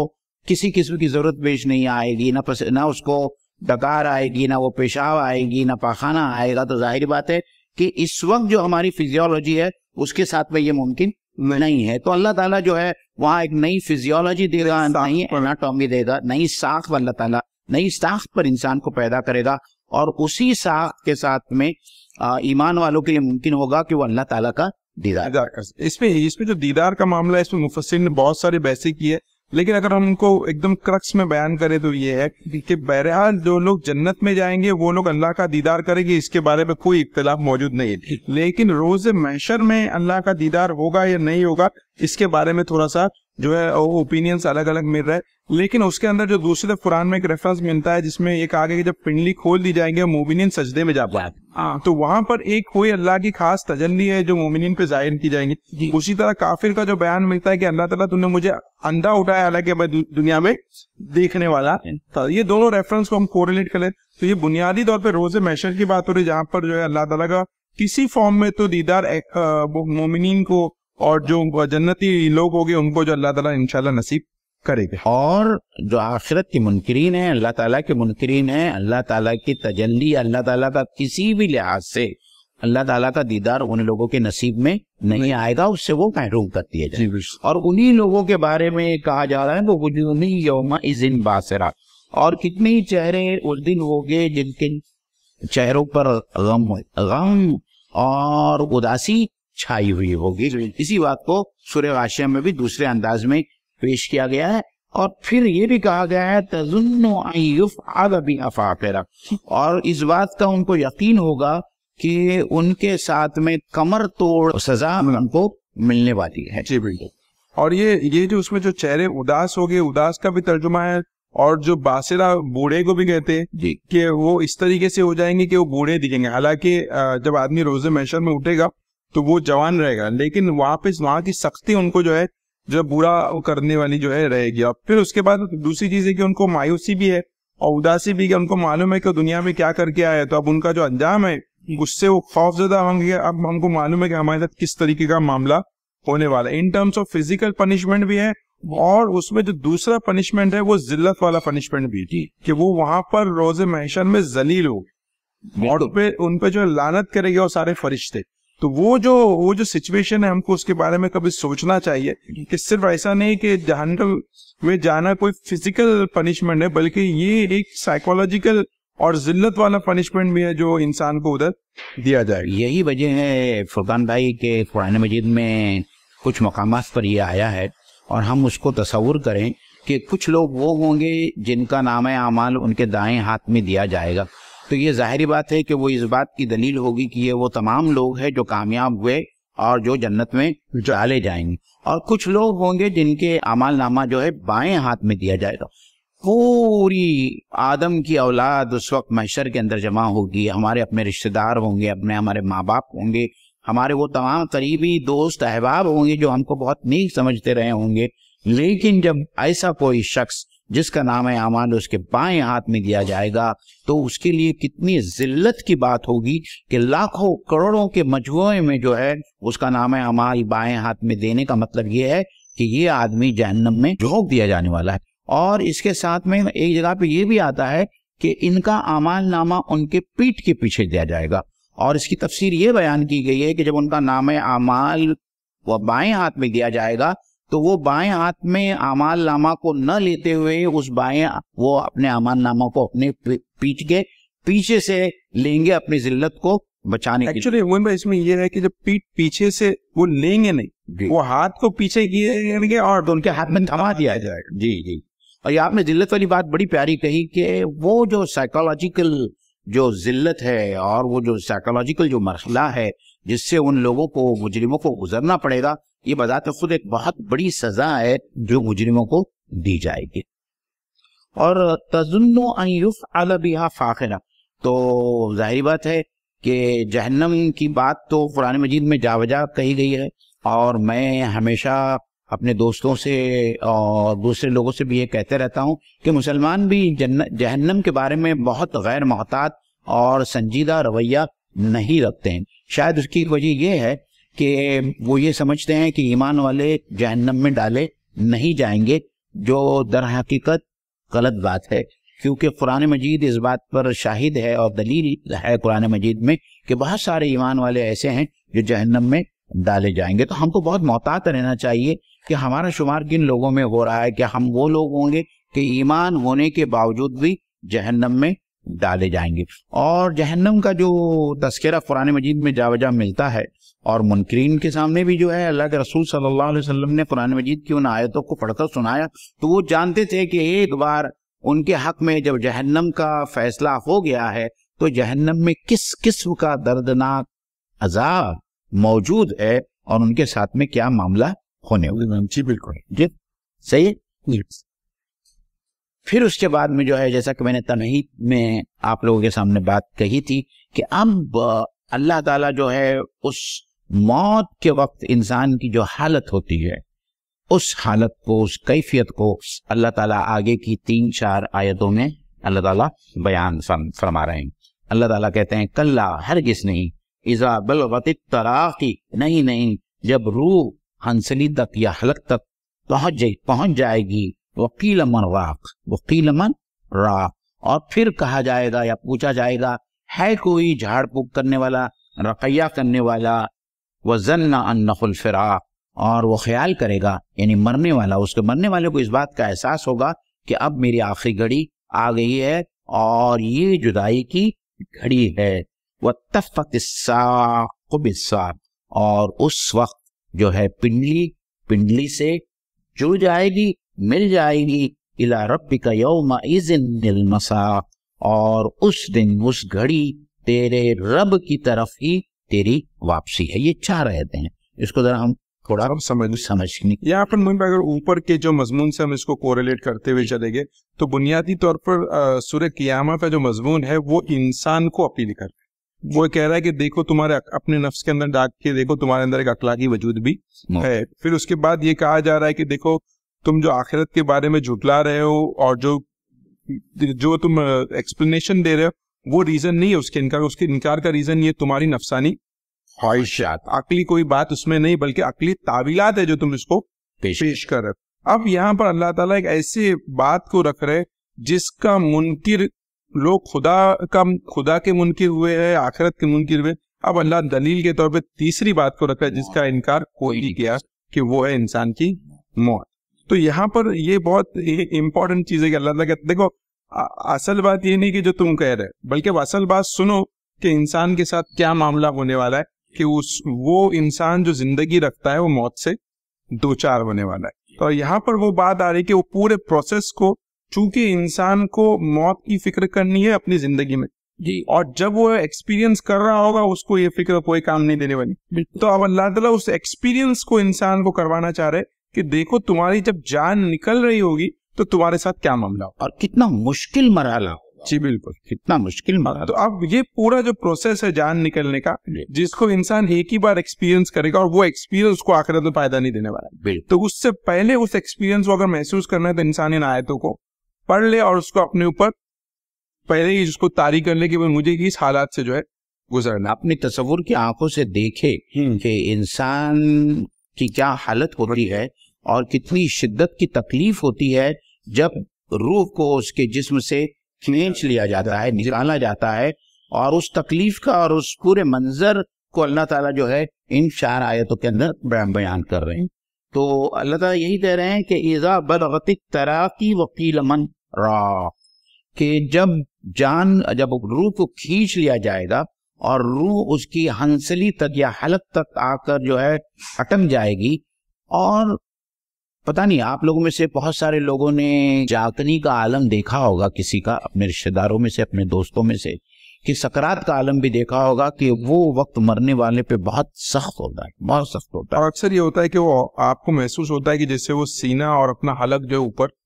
کسی قسم کی ضرورت پیش نہیں آئے گی, نہ اس کو ڈکار آئے گی, نہ وہ پیشاب آئے گی, نہ پاخانہ آئے گا. تو ظاہری بات ہے کہ اس وقت جو ہماری فزیولوجی ہے اس کے ساتھ میں یہ ممکن نہیں ہے. تو اللہ تعالیٰ جو ہے وہاں ایک نئی فزیولوجی دے گا, نئی اناٹومی دے گا, نئی ساخت اللہ تعالیٰ نئی ساخت پر انسان کو پیدا کرے گا اور اسی ساخت کے ساتھ میں ایمان والوں کے لیے ممکن ہوگا کہ وہ اللہ تعالیٰ کا دیدار. اس میں جو دیدار کا معاملہ ہے اس میں مفسرین نے بہت ساری بحثیں کی ہے, لیکن اگر ہم کو ایک دم کرکس میں بیان کریں تو یہ ہے کہ بہرحال جو لوگ جنت میں جائیں گے وہ لوگ اللہ کا دیدار کریں گے, اس کے بارے میں کوئی اختلاف موجود نہیں ہے. لیکن روز محشر میں اللہ کا دیدار ہوگا یا نہیں ہوگا اس کے بارے میں تھوڑا سا جو ہے اوپینینز الگ الگ مل رہا ہے. لیکن اس کے اندر جو دوسری طرف قرآن میں ایک ریفرنس ملتا ہے جس میں ایک آگے کہ جب پنڈلی کھول دی جائیں گے مومنین سجدے میں جا پائے, تو وہاں پر ایک کوئی اللہ کی خاص تجلی ہے جو مومنین پہ ظاہر کی جائیں گی. اسی طرح کافر کا جو بیان ملتا ہے کہ اللہ تعالیٰ تم نے مجھے اندھا اٹھایا حالانکہ میں دنیا میں دیکھنے والا تھا. یہ دونوں ریفرنس کو ہم کوریلیٹ کریں تو یہ بنیادی طور پہ روز محشر کی بات ہو رہی ہے جہاں پر جو ہے اللہ تعالیٰ کا کسی فارم میں تو دیدار مومنین کو اور جو جنتی لوگ ہوگے ان کو جو اللہ تعالیٰ انشاءاللہ نصیب کرے گا. اور جو آخرت کے منکرین ہیں, اللہ تعالیٰ کے منکرین ہیں, اللہ تعالیٰ کی تجلی, اللہ تعالیٰ کا کسی بھی لحاظ سے اللہ تعالیٰ کا دیدار ان لوگوں کے نصیب میں نہیں آئے گا, اس سے وہ محروم کر دیے جائیں. اور انہی لوگوں کے بارے میں کہا جا رہا ہے وہ وجوہ یومئذ باسرہ, اور کتنے ہی چہرے اس دن ہوگے جن کے چہروں پر غم اور اداسی چھائی ہوئی ہوگی. اسی بات کو سورہ غاشیہ میں بھی دوسرے انداز میں پیش کیا گیا ہے. اور پھر یہ بھی کہا گیا ہے تظن ان یفعل بها فاقرہ, اور اس بات کا ان کو یقین ہوگا کہ ان کے ساتھ میں کمر توڑ سزا ان کو ملنے والی ہے. جی بالکل. اور یہ جو اس میں جو چہرے اداس ہو گئے، اداس کا بھی ترجمہ ہے، اور جو باصرہ بوڑھے کو بھی کہتے ہیں جی کہ وہ اس طریقے سے ہو جائیں گے کہ وہ بوڑھے دکھیں گے. حالانکہ جب آدمی روز محشر میں اٹھے گا تو وہ جوان رہے گا، لیکن وہاں کی سختی ان کو جو ہے جو برا کرنے والی جو ہے رہے گی. اور پھر اس کے بعد دوسری چیز ہے کہ ان کو مایوسی بھی ہے اور اداسی بھی، کہ ان کو معلوم ہے کہ دنیا میں کیا کر کے آئے، تو اب ان کا جو انجام ہے اس سے وہ خوف زدہ ہوں گے. اب ہم کو معلوم ہے کہ ہمارے ساتھ کس طریقے کا معاملہ ہونے والا ہے. In terms of physical punishment بھی ہے، اور اس میں جو دوسرا پنشمنٹ ہے وہ ذلت والا پنشمنٹ بھی ہے کہ وہ وہاں پر روز محشر میں ذلیل ہو، اور ان پہ جو لعنت کرے گا وہ سارے فرشتے. تو وہ جو سچویشن ہے ہم کو اس کے بارے میں کبھی سوچنا چاہیے کہ صرف ایسا نہیں کہ جہنم میں جانا کوئی فزیکل پنشمنٹ ہے، بلکہ یہ ایک سائیکولوجیکل اور ذلت والا پنشمنٹ بھی ہے جو انسان کو ادھر دیا جائے گا. یہی وجہ ہے فرقان بھائی کہ قرآن مجید میں کچھ مقامات پر یہ آیا ہے، اور ہم اس کو تصور کریں کہ کچھ لوگ وہ ہوں گے جن کا نام اعمال ان کے دائیں ہاتھ میں دیا جائے گا. تو یہ ظاہری بات ہے کہ وہ اس بات کی دلیل ہوگی کہ یہ وہ تمام لوگ ہیں جو کامیاب ہوئے اور جو جنت میں ڈالے جائیں گے. اور کچھ لوگ ہوں گے جن کے اعمال نامہ جو ہے بائیں ہاتھ میں دیا جائے گا. پوری آدم کی اولاد اس وقت محشر کے اندر جمع ہوگی. ہمارے اپنے رشتہ دار ہوں گے، ہمارے ماں باپ ہوں گے، ہمارے وہ تمام قریبی دوست احباب ہوں گے جو ہم کو بہت نیک سمجھتے رہے ہوں گے. لیکن جب ایسا کوئی شخص جس کا نام اعمال اس کے بائیں ہاتھ میں دیا جائے گا تو اس کے لیے کتنی ذلت کی بات ہوگی کہ لاکھوں کروڑوں کے مجموعے میں جو ہے اس کا نام اعمال بائیں ہاتھ میں دینے کا مطلب یہ ہے کہ یہ آدمی جہنم میں جھونک دیا جانے والا ہے. اور اس کے ساتھ میں ایک جگہ پہ یہ بھی آتا ہے کہ ان کا اعمال نامہ ان کے پیٹھ کے پیچھے دیا جائے گا. اور اس کی تفسیر یہ بیان کی گئی ہے کہ جب ان کا نام اعمال وہ بائیں ہاتھ میں دیا جائے گا تو وہ بائیں ہاتھ میں اعمال نامہ کو نہ لیتے ہوئے وہ اپنے اعمال نامہ کو اپنے پیٹھ کے پیچھے سے لیں گے اپنی ذلت کو بچانے کے لیے. ایکچولی اس میں یہ ہے کہ جب پیٹھ پیچھے سے وہ لیں گے نہیں، وہ ہاتھ کو پیچھے کیے گے اور ان کے ہاتھ میں تھما دیا جائے گا. جی جی. اور یہ آپ نے ذلت والی بات بڑی پیاری کہی کہ وہ جو سائیکولوجیکل جو ذلت ہے اور وہ جو سائیکولوجیکل جو مرحلہ ہے جس سے ان لوگوں کو مجرموں کو گزرنا پڑے گا، یہ بذات خود ایک بہت بڑی سزا ہے جو مجرموں کو دی جائے گی. اور تظن ان یفعل بها فاخرہ، تو ظاہری بات ہے کہ جہنم کی بات تو قرآن مجید میں جا بجا کہی گئی ہے. اور میں ہمیشہ اپنے دوستوں سے اور دوسرے لوگوں سے بھی یہ کہتے رہتا ہوں کہ مسلمان بھی جہنم کے بارے میں بہت غیر محتاط اور سنجیدہ رویہ نہیں رکھتے ہیں. شاید اس کی وجہ یہ ہے کہ وہ یہ سمجھتے ہیں کہ ایمان والے جہنم میں ڈالے نہیں جائیں گے، جو در حقیقت غلط بات ہے. کیونکہ قرآن مجید اس بات پر شاہد ہے اور دلیل ہے قرآن مجید میں کہ بہت سارے ایمان والے ایسے ہیں جو جہنم میں ڈالے جائیں گے. تو ہم کو بہت محتاط رہنا چاہیے کہ ہمارا شمار کن لوگوں میں ہو رہا ہے. کہ ہم وہ لوگ ہوں گے کہ ایمان ہونے کے باوجود بھی جہنم میں ڈالے جائیں گے. اور جہنم کا جو تذکرہ قرآن مجید میں جا بجا ملتا ہے، اور منکرین کے سامنے بھی جو ہے اللہ کے رسول صلی اللہ علیہ وسلم نے قرآن مجید کی ان آیتوں کو پڑھ کر سنایا، تو وہ جانتے تھے کہ ایک بار ان کے حق میں جب جہنم کا فیصلہ ہو گیا ہے تو جہنم میں کس قسم کا دردناک عذاب موجود ہے اور ان کے ساتھ میں کیا معاملہ ہونے والے. جی بالکل جی صحیح. پھر اس کے بعد میں جو ہے جیسا کہ میں نے تمہید میں آپ لوگوں کے سامنے بات کہی تھی کہ اب اللہ تعالیٰ جو ہے اس موت کے وقت انسان کی جو حالت ہوتی ہے اس حالت کو، اس کیفیت کو اللہ تعالیٰ آگے کی 3-4 آیتوں میں اللہ تعالیٰ بیان فرما رہے ہیں. اللہ تعالیٰ کہتے ہیں کلا، ہرگز نہیں، اذا بلغت التراقی، نہیں، جب روح ہنسلی تک یا حلق تک پہنچ جائے گی، وقیل من راق، اور پھر کہا جائے گا یا پوچھا جائے گا ہے کوئی جھاڑ پھونک کرنے والا، رقیہ کرنے والا، وظن انہ الفراق، اور وہ خیال کرے گا یعنی مرنے والا، اس کے مرنے والے کو اس بات کا احساس ہوگا کہ اب میری آخری گھڑی آ گئی ہے اور یہ جدائی کی گھڑی ہے. واتفقت الساق بالساق، اور اس وقت جو ہے پنڈلی سے جڑ جائے گی، مل جائے گی. الی ربک یومئذ المساق، اور اس دن، اس گھڑی تیرے رب کی طرف ہی تیری واپسی ہے. یہ 4 آیتیں ہیں, اس کو ذرا ہم تھوڑا سمجھنے. یہاں پر اگر اوپر کے جو مضمون سے ہم اس کو کوریلیٹ کرتے ہوئے چلے گئے تو بنیادی طور پر سورہ قیامہ کا جو مضمون ہے وہ انسان کو اپیل کر رہا ہے. وہ کہہ رہا ہے کہ دیکھو تمہارے اپنے نفس کے اندر ڈاک کے دیکھو, تمہارے اندر ایک اخلاقی وجود بھی ہے. پھر اس کے بعد یہ کہا جا رہا ہے کہ دیکھو تم جو آخرت کے بارے میں جھٹلا رہے ہو اور جو تم ایکسپلینیشن دے رہے ہو وہ ریزن نہیں ہے اس کے انکار کا ریزن یہ تمہاری نفسانی خواہشات, عقلی کوئی بات اس میں نہیں بلکہ عقلی تعویلات ہے جو تم اس کو پیش کر رہے. اب یہاں پر اللہ تعالیٰ ایک ایسے بات کو رکھ رہے جس کا منکر لوگ خدا کے منکر ہوئے ہیں, آخرت کے منکر ہوئے. اب اللہ دلیل کے طور پہ تیسری بات کو رکھ رہا ہے جس کا انکار کوئی نہیں کیا کہ وہ ہے انسان کی موت. تو یہاں پر یہ بہت امپورٹنٹ چیز ہے کہ اللہ تعالیٰ کہتے دیکھو اصل بات یہ نہیں کہ جو تم کہہ رہے بلکہ اصل بات سنو کہ انسان کے ساتھ کیا معاملہ ہونے والا ہے, کہ وہ انسان جو زندگی رکھتا ہے وہ موت سے دوچار ہونے والا ہے. تو یہاں پر وہ بات آ رہی کہ وہ پورے پروسیس کو, چونکہ انسان کو موت کی فکر کرنی ہے اپنی زندگی میں جی, اور جب وہ ایکسپیرینس کر رہا ہوگا اس کو یہ فکر کوئی کام نہیں دینے والی. تو اب اللہ تعالیٰ اس ایکسپیرینس کو انسان کو کروانا چاہ رہے کہ دیکھو تمہاری جب جان نکل رہی ہوگی تو تمہارے ساتھ کیا معاملہ ہو اور کتنا مشکل مرحلہ. جی بالکل, کتنا مشکل مرحلہ. تو اب یہ پورا جو پروسیس ہے جان نکلنے کا جس کو انسان ایک ہی بار ایکسپیرینس کرے گا اور وہ ایکسپیرینس اس کو آخرت میں فائدہ نہیں دینے والا. تو اس سے پہلے اس ایکسپیرینس کو اگر محسوس کرنا ہے تو انسان ان آیتوں کو پڑھ لے اور اس کو اپنے اوپر پہلے ہی اس کو طاری کر لے کہ مجھے اس حالات سے جو ہے گزرنا. اپنی تصور کی آنکھوں سے دیکھے کہ انسان کی کیا حالت ہوتی ہے اور کتنی شدت کی تکلیف ہوتی ہے جب روح کو اس کے جسم سے کھینچ لیا جاتا ہے, نکالا جاتا ہے, اور اس تکلیف کا اور اس پورے منظر کو اللہ تعالیٰ جو ہے ان 4 آیتوں کے اندر بیان کر رہے ہیں. تو اللہ تعالیٰ یہی کہہ رہے ہیں کہ اذا بلغت التراقی وقیل من راق, کہ جب روح کو کھینچ لیا جائے گا اور روح اس کی ہنسلی تک یا حلق تک آ کر جو ہے اٹک جائے گی. اور پتہ نہیں آپ لوگوں میں سے بہت سارے لوگوں نے جاگنی کا عالم دیکھا ہوگا, کسی کا اپنے رشتہ داروں میں سے, اپنے دوستوں میں سے, کہ سکرات کا عالم بھی دیکھا ہوگا کہ وہ وقت مرنے والے پہ بہت سخت ہوتا ہے, بہت سخت ہوتا ہے. اور اکثر یہ ہوتا ہے کہ وہ آپ کو محسوس ہوتا ہے کہ جیسے وہ سینہ اور اپنا حلق جو اوپر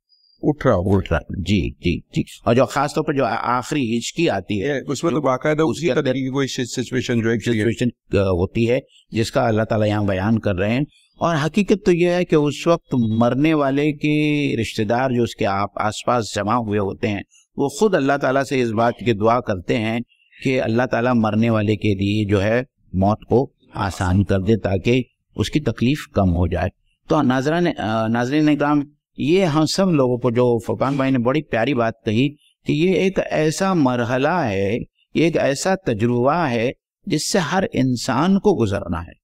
اٹھ رہا. جی جی جی. اور جو خاص طور پر جو آخری ہچکی آتی ہے اس میں تو باقاعدہ اسی طرح کی کوئی سچویشن ہوتی ہے جس کا اللہ تعالیٰ یہاں بیان کر رہے ہیں. اور حقیقت تو یہ ہے کہ اس وقت مرنے والے کے رشتہ دار جو اس کے آس پاس جمع ہوئے ہوتے ہیں وہ خود اللہ تعالیٰ سے اس بات کی دعا کرتے ہیں کہ اللہ تعالیٰ مرنے والے کے لیے جو ہے موت کو آسان کر دے تاکہ اس کی تکلیف کم ہو جائے. تو ناظرین اکرام, یہ ہم سب لوگوں کو, جو فرقان بھائی نے بڑی پیاری بات کہی کہ یہ ایک ایسا مرحلہ ہے, یہ ایک ایسا تجربہ ہے جس سے ہر انسان کو گزرنا ہے,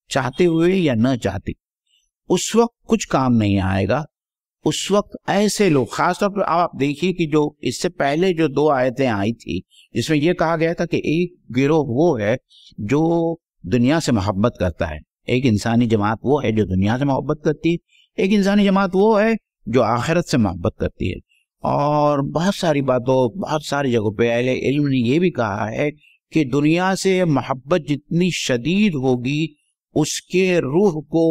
چاہتے ہوئے یا نہ چاہتے. اس وقت کچھ کام نہیں آئے گا. اس وقت ایسے لوگ, خاص طور پر آپ دیکھیے کہ جو اس سے پہلے جو 2 آیتیں آئی تھی جس میں یہ کہا گیا تھا کہ ایک گروہ وہ ہے جو دنیا سے محبت کرتا ہے, ایک انسانی جماعت وہ ہے جو دنیا سے محبت کرتی ہے, ایک انسانی جماعت وہ ہے جو آخرت سے محبت کرتی ہے. اور بہت ساری باتوں, بہت ساری جگہوں پہ اہل علم نے یہ بھی کہا ہے کہ دنیا سے محبت جتنی شدید ہوگی اس کے روح کو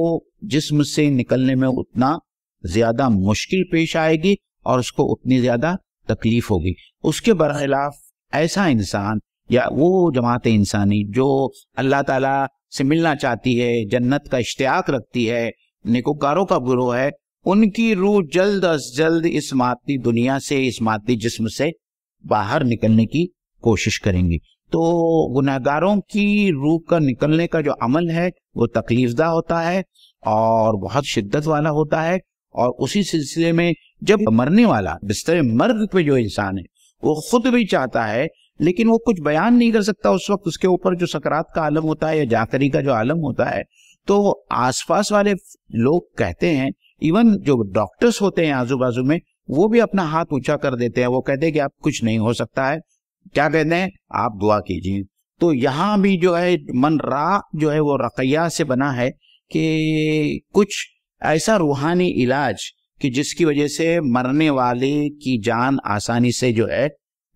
جسم سے نکلنے میں اتنا زیادہ مشکل پیش آئے گی اور اس کو اتنی زیادہ تکلیف ہوگی. اس کے برخلاف ایسا انسان یا وہ جماعت انسانی جو اللہ تعالیٰ سے ملنا چاہتی ہے, جنت کا اشتیاق رکھتی ہے, نیکوکاروں کا گروہ ہے, ان کی روح جلد از جلد اس مادی دنیا سے, اس مادی جسم سے باہر نکلنے کی کوشش کریں گی. تو گناہگاروں کی روح کا نکلنے کا جو عمل ہے وہ تکلیف دہ ہوتا ہے اور بہت شدت والا ہوتا ہے. اور اسی سلسلے میں جب مرنے والا بستر مرگ پہ جو انسان ہے وہ خود بھی چاہتا ہے لیکن وہ کچھ بیان نہیں کر سکتا, اس وقت اس کے اوپر جو سکرات کا عالم ہوتا ہے یا جاکری کا جو عالم ہوتا ہے, تو آس پاس والے لوگ کہتے ہیں, ایون جو ڈاکٹرز ہوتے ہیں آزو بازو میں, وہ بھی اپنا ہاتھ اونچا کر دیتے ہیں, وہ کہتے ہیں کہ آپ کچھ نہیں ہو سکتا ہے, کیا کہتے ہیں آپ دعا کیجیے. تو یہاں بھی جو ہے من را جو ہے وہ رقیہ سے بنا ہے کہ کچھ ایسا روحانی علاج کہ جس کی وجہ سے مرنے والے کی جان آسانی سے جو ہے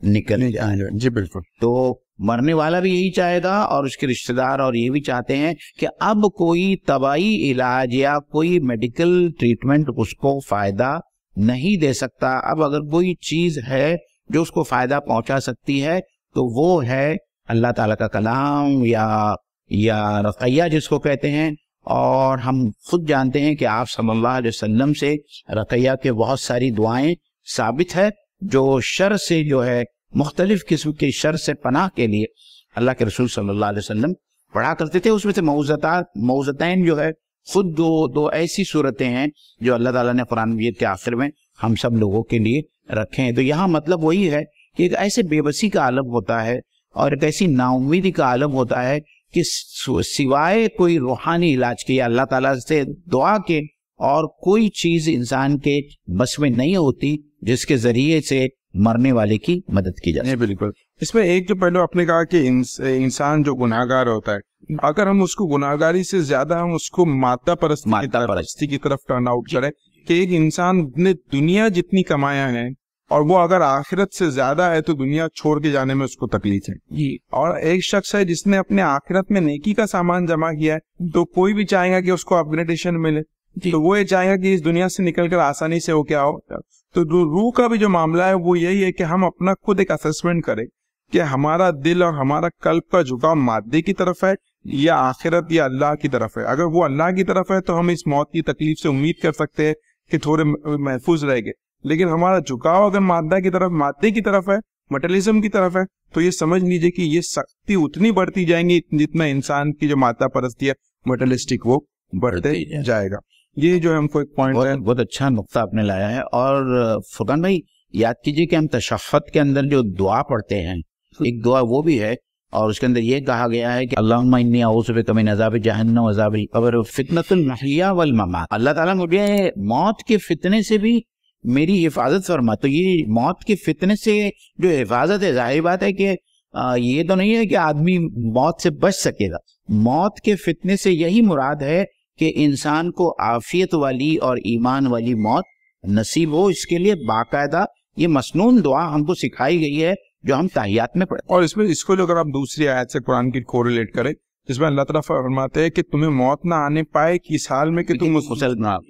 نکل جائے. جی بالکل. تو مرنے والا بھی یہی چاہے گا اور اس کے رشتہ دار اور یہ بھی چاہتے ہیں کہ اب کوئی طبعی علاج یا کوئی میڈیکل ٹریٹمنٹ اس کو فائدہ نہیں دے سکتا. اب اگر کوئی چیز ہے جو اس کو فائدہ پہنچا سکتی ہے تو وہ ہے اللہ تعالیٰ کا کلام یا رقیہ جس کو کہتے ہیں. اور ہم خود جانتے ہیں کہ آپ صلی اللہ علیہ وسلم سے رقیہ کے بہت ساری دعائیں ثابت ہے جو شر سے جو ہے مختلف قسم کے شر سے پناہ کے لیے اللہ کے رسول صلی اللہ علیہ وسلم پڑھا کرتے تھے. اس میں سے معوذتین جو ہے خود دو ایسی صورتیں ہیں جو اللہ تعالیٰ نے قرآن مجید کے آخر میں ہم سب لوگوں کے لیے رکھے ہیں. تو یہاں مطلب وہی ہے کہ ایک ایسے بے بسی کا عالم ہوتا ہے اور ایک ایسی نا امیدی کا عالم ہوتا ہے کہ سوائے کوئی روحانی علاج کے یا اللہ تعالیٰ سے دعا کے اور کوئی چیز انسان کے بس میں نہیں ہوتی جس کے ذریعے سے مرنے والے کی مدد کی جائے. بالکل. اس میں ایک جو پہلو آپ نے کہا کہ انسان جو گناہ گار ہوتا ہے, اگر ہم اس کو گناہ گاری سے زیادہ ہم اس کو مادہ پرستی کی طرف ٹرن آؤٹ کریں کہ ایک انسان نے دنیا جتنی کمایا ہے اور وہ اگر آخرت سے زیادہ ہے تو دنیا چھوڑ کے جانے میں اس کو تکلیف ہے. اور ایک شخص ہے جس نے اپنے آخرت میں نیکی کا سامان جمع کیا ہے تو کوئی بھی چاہے گا کہ اس کو اپگریڈیشن ملے, تو وہ یہ چاہے گا کہ اس دنیا سے نکل کر آسانی سے ہو کیا ہو. تو روح کا بھی جو معاملہ ہے وہ یہی ہے کہ ہم اپنا خود ایک اسسمنٹ کریں کہ ہمارا دل اور ہمارا قلب کا جھکاؤ مادے کی طرف ہے یا آخرت یا اللہ کی طرف ہے. اگر وہ اللہ کی طرف ہے تو ہم اس موت کی تکلیف سے امید کر سکتے ہیں کہ تھوڑے محفوظ رہے گے. لیکن ہمارا جھکاؤ اگر مادے کی طرف ہے, مٹرلزم کی طرف ہے, تو یہ سمجھ لیجئے کہ یہ سختی اتنی بڑھتی جائیں گی جتنا انسان کی جو مادہ پرستی ہے مٹرلسٹک وہ بڑھتے جائے گا. یہ جو ہم کو ایک پوائنٹ ہے, بہت اچھا نقطہ آپ نے لایا ہے. اور فرقان بھائی یاد کیجئے کہ ہم تشہد کے اندر جو دعا پڑھتے ہیں ایک دعا وہ بھی ہے اور اس کے اندر یہ کہا گیا ہے کہ اللہم انی اعوذ بک من عذاب جہنم وعذاب القبر وفتنۃ المحیا والممات. اللہ تعالیٰ مجھے موت کے فتنے سے بھی میری حفاظت فرما. تو یہ موت کے فتنے سے جو حفاظت ہے ظاہر بات ہے کہ یہ تو نہیں ہے کہ آدمی موت سے بچ سکے گا. موت کے فتنے سے یہی مراد ہے کہ انسان کو عافیت والی اور ایمان والی موت نصیب ہو. اس کے لیے باقاعدہ یہ مسنون دعا ہم کو سکھائی گئی ہے جو ہم تحیات میں پڑھتے ہیں. اور اس کو اگر آپ دوسری آیت سے قرآن کی کوریلیٹ کریں جس میں اللہ تعالیٰ فرماتے ہیں کہ تمہیں موت نہ آنے پائے کس حال میں کہ تم مسلمان.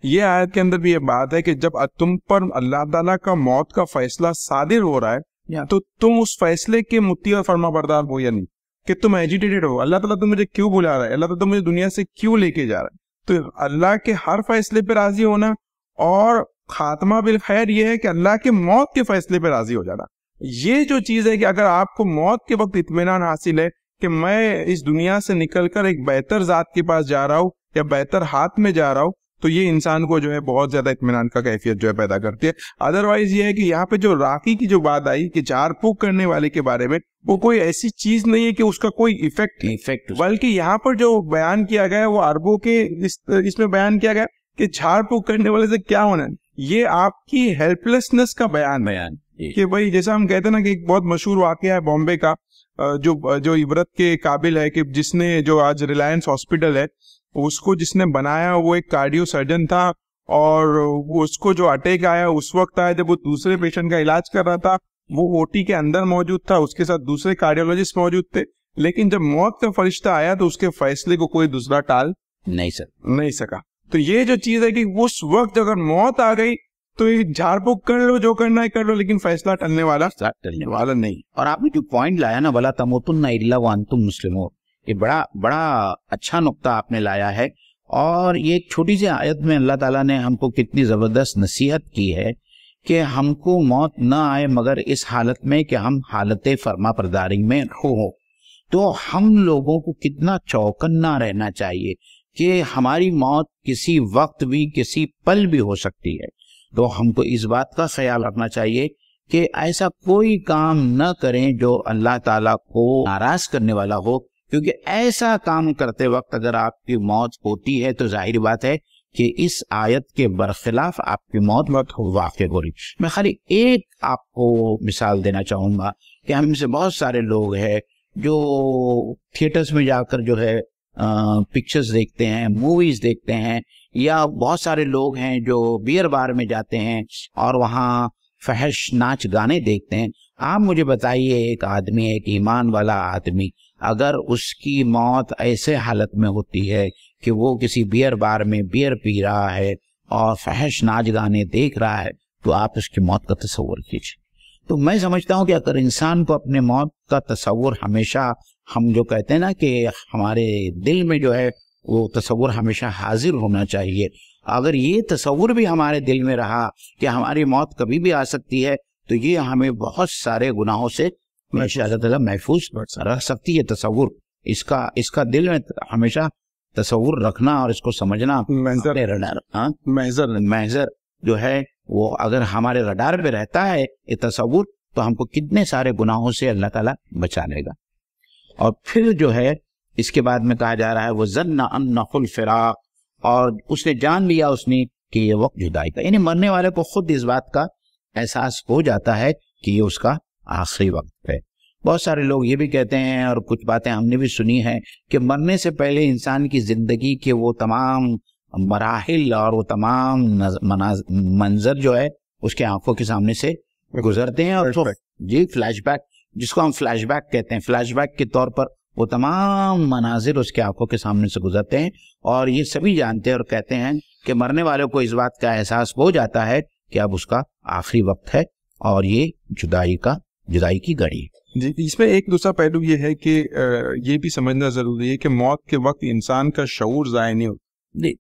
یہ آیت کے اندر بھی یہ بات ہے کہ جب تم پر اللہ تعالیٰ کا موت کا فیصلہ صادر ہو رہا ہے تو تم اس فیصلے کے مطیع اور فرما بردار ہو یا نہیں, کہ تم ایجیٹیٹڈ ہو. اللہ تعالیٰ تم مجھے کیوں بلا رہا ہے, اللہ تعالیٰ مجھے دنیا سے کیوں لے کے جا رہا ہے. تو اللہ کے ہر فیصلے پہ راضی ہونا اور خاتمہ بالخیر یہ ہے کہ اللہ کے موت کے فیصلے پہ راضی ہو جانا. یہ جو چیز ہے کہ اگر آپ کو موت کے وقت اطمینان حاصل ہے کہ میں اس دنیا سے نکل کر ایک بہتر ذات کے پاس جا رہا ہوں یا بہتر ہاتھ میں جا رہا ہوں, تو یہ انسان کو جو ہے بہت زیادہ اطمینان کا کیفیت جو ہے پیدا کرتی ہے. ادروائز یہ ہے کہ یہاں پہ جو راقی کی جو بات آئی کہ جھاڑ پھونک کرنے والے کے بارے میں, وہ کوئی ایسی چیز نہیں ہے کہ اس کا کوئی ایفیکٹ, بلکہ یہاں پر جو بیان کیا گیا ہے وہ عربوں کے اس میں بیان کیا گیا کہ جھاڑ پھونک کرنے والے سے کیا ہونا ہے. یہ آپ کی ہیلپلیسنس کا بیان کہ بھائی جیسا ہم کہتے ہیں نا کہ ایک بہت مشہور واقعہ ہے بامبے کا جو عبرت کے قابل ہے کہ جس نے جو آج ریلائنس ہاسپٹل ہے اس کو جس نے بنایا وہ ایک کارڈیو سرجن تھا, اور اس کو جو اٹیک آیا اس وقت آیا جب وہ دوسرے پیشنٹ کا علاج کر رہا تھا. وہ او ٹی کے اندر موجود تھا, اس کے ساتھ دوسرے کارڈیولوجسٹ موجود تھے, لیکن جب موت کا فرشتہ آیا تو اس کے فیصلے کو کوئی دوسرا ٹال نہیں سکا. تو یہ جو چیز ہے کہ اس وقت اگر موت آ گئی تو یہ جھاڑ پھونک کر لو, جو کرنا ہے کر لو, لیکن فیصلہ ٹلنے والا نہیں. اور آپ نے جو پوائنٹ لایا نا وَلَا تَمُوتُنَّ إِلَّا وَأَنْتُمْ مُسْلِمُونَ, یہ بڑا اچھا نقطہ آپ نے لایا ہے. اور یہ ایک چھوٹی سی آیت میں اللہ تعالیٰ نے ہم کو کتنی زبردست نصیحت کی ہے کہ ہم کو موت نہ آئے مگر اس حالت میں کہ ہم حالت فرما برداری میں ہو. تو ہم لوگوں کو کتنا چوکنا رہنا چاہیے کہ ہماری موت کسی وقت بھی کسی پل بھی ہو سکتی ہے. تو ہم کو اس بات کا خیال رکھنا چاہیے کہ ایسا کوئی کام نہ کریں جو اللہ تعالیٰ کو ناراض کرنے والا ہو, کیونکہ ایسا کام کرتے وقت اگر آپ کی موت ہوتی ہے تو ظاہر بات ہے کہ اس آیت کے برخلاف آپ کی موت واقع ہو رہی. میں خالی ایک آپ کو مثال دینا چاہوں گا کہ ہم سے بہت سارے لوگ ہیں جو تھیٹرز میں جا کر جو ہے پکچرز دیکھتے ہیں, موویز دیکھتے ہیں, یا بہت سارے لوگ ہیں جو بیئر بار میں جاتے ہیں اور وہاں فحش ناچ گانے دیکھتے ہیں, آپ مجھے بتائیے ایک آدمی، ایک ایمان والا آدمی، اگر اس کی موت ایسے حالت میں ہوتی ہے کہ وہ کسی بیئر بار میں بیئر پی رہا ہے اور فحش ناچ گانے دیکھ رہا ہے، تو آپ اس کی موت کا تصور کیجیے۔ تو میں سمجھتا ہوں کہ اگر انسان کو اپنے موت کا تصور ہمیشہ، ہم جو کہتے ہیں نا کہ ہمارے دل میں جو ہے وہ تصور ہمیشہ حاضر ہونا چاہیے، اگر یہ تصور بھی ہمارے دل میں رہا کہ ہماری موت کبھی بھی آ سکتی ہے، تو یہ ہمیں بہت سارے گناہوں سے اللہ تعالیٰ محفوظ رکھ سکتی ہے۔ تصور اس کا دل میں ہمیشہ تصور رکھنا اور اس کو سمجھنا، محضر جو ہے وہ اگر ہمارے رڈار پہ رہتا ہے یہ تصور، تو ہم کو کتنے سارے گناہوں سے اللہ تعالیٰ بچا لے گا۔ اور پھر جو ہے اس کے بعد میں کہا جا رہا ہے وہ ظن انہ الفراق، اور اس نے جان لیا اس نے کہ یہ وقت جدائی کا، یعنی مرنے والے کو خود اس بات کا احساس ہو جاتا ہے کہ یہ اس کا آخری وقت ہے۔ بہت سارے لوگ یہ بھی کہتے ہیں، اور کچھ باتیں ہم نے بھی سنی ہیں، کہ مرنے سے پہلے انسان کی زندگی کے وہ تمام مراحل اور وہ تمام منظر جو ہے اس کے آنکھوں کے سامنے سے گزرتے ہیں، اور جی فلیش بیک، جس کو ہم فلیش بیک کہتے ہیں، فلیش بیک کے طور پر وہ تمام مناظر اس کے آنکھوں کے سامنے سے گزرتے ہیں، اور یہ سبھی جانتے ہیں اور کہتے ہیں کہ مرنے والوں کو اس بات کا احساس ہو جاتا ہے کہ اب اس کا آخری وقت ہے اور یہ جدائی کی گھڑی ہے۔ جی، اس میں ایک دوسرا پہلو یہ ہے کہ یہ بھی سمجھنا ضروری ہے کہ موت کے وقت انسان کا شعور ضائع نہیں ہوتا۔ جی،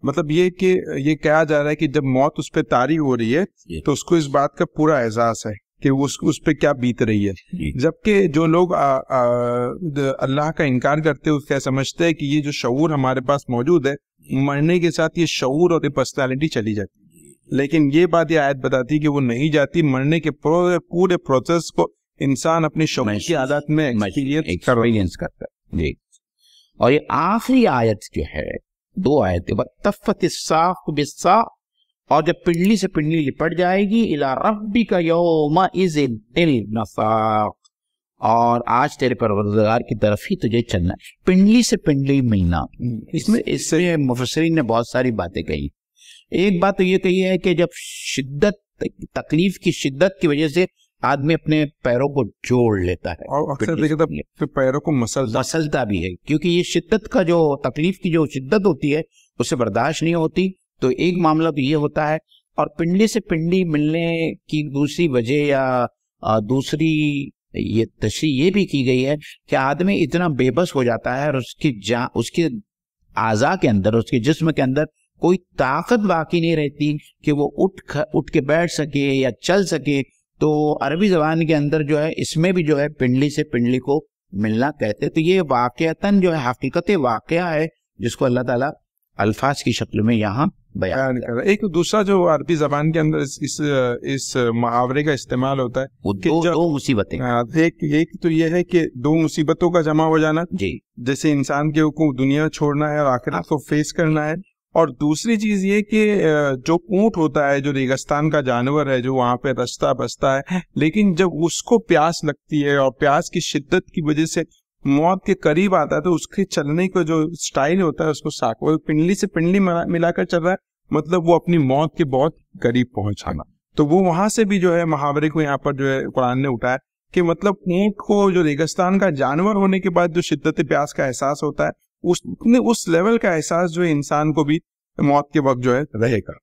مطلب یہ کہ یہ کہا جا رہا ہے کہ جب موت اس پہ طاری ہو رہی ہے تو اس کو اس بات کا پورا احساس ہے کہ اس پہ کیا بیت رہی ہے، جبکہ جو لوگ اللہ کا انکار کرتے ہیں اس کا سمجھتے ہیں کہ یہ جو شعور ہمارے پاس موجود ہے، مرنے کے ساتھ یہ شعور اور یہ پرسنالٹی چلی جاتی ہے، لیکن یہ بات یہ آیت بتاتی کہ وہ نہیں جاتی، مرنے کے پورے پروسیس کو انسان اپنی شعور کی عادت میں ایکسپیرینس کرتا ہے۔ جی، اور یہ آخری آیت جو ہے، 2 آیتیں، وَاتَّفَّتِ السَّاقُ بِالسَّاقِ، اور جب پنڈلی سے پنڈلی لپٹ جائے گی، اِلَىٰ رَبِّكَ يَوْمَئِذٍ الْمَسَاقُ، اور آج تیرے پروردگار کی طرف ہی تجھے چلنا ہے، پنڈلی سے پنڈلی ملنا۔ اس سے مفسرین نے بہت ساری باتیں کہی۔ ایک بات تو یہ کہی ہے کہ جب تکلیف کی شدت کی وجہ سے آدمی اپنے پیروں کو جوڑ لیتا ہے، اور اکثر دیکھا تھا پیروں کو مسلتا بھی ہے، کیونکہ یہ شدت کا جو تکلیف کی جو شدت ہوتی ہے اس سے برداشت نہیں ہوتی، تو ایک معاملہ تو یہ ہوتا ہے۔ اور پنڈلی سے پنڈلی ملنے کی دوسری وجہ یا دوسری یہ تشریح یہ بھی کی گئی ہے کہ آدمی اتنا بے بس ہو جاتا ہے اور اس کے اعضاء کے اندر، اس کے جسم کے اندر کوئی طاقت باقی نہیں رہتی کہ وہ اٹھ کے بیٹھ سکے یا چل سکے۔ تو عربی زبان کے اندر جو ہے اس میں بھی جو ہے پنڈلی سے پنڈلی کو ملنا کہتے، تو یہ واقعتاً جو ہے حقیقت واقعہ ہے جس کو اللہ تعالیٰ الفاظ کی شکل میں یہاں بیان کر رہا ہے۔ ایک دوسرا جو عربی زبان کے اندر اس محاورے کا استعمال ہوتا ہے، وہ دو مصیبتیں، ایک تو یہ ہے کہ 2 مصیبتوں کا جمع ہو جانا، جی، جیسے انسان کے کو دنیا چھوڑنا ہے اور آخرت کو فیس کرنا ہے، اور دوسری چیز یہ کہ جو اونٹ ہوتا ہے، جو ریگستان کا جانور ہے، جو وہاں پہ رستہ بستا ہے، لیکن جب اس کو پیاس لگتی ہے اور پیاس کی شدت کی وجہ سے موت کے قریب آتا ہے، تو اس کے چلنے کا جو سٹائل ہوتا ہے اس کو وہ پنڈلی سے پنڈلی ملا کر چل رہا ہے، مطلب وہ اپنی موت کے بہت قریب پہنچانا۔ تو وہ وہاں سے بھی جو ہے محاورے کو یہاں پر جو ہے قرآن نے اٹھایا کہ مطلب اونٹ کو جو ریگستان کا جانور ہونے کے بعد جو شدت پیاس کا احساس ہوتا ہے، اس لیول کا احساس جو ہے انسان کو بھی موت کے وقت جو ہے رہے گا۔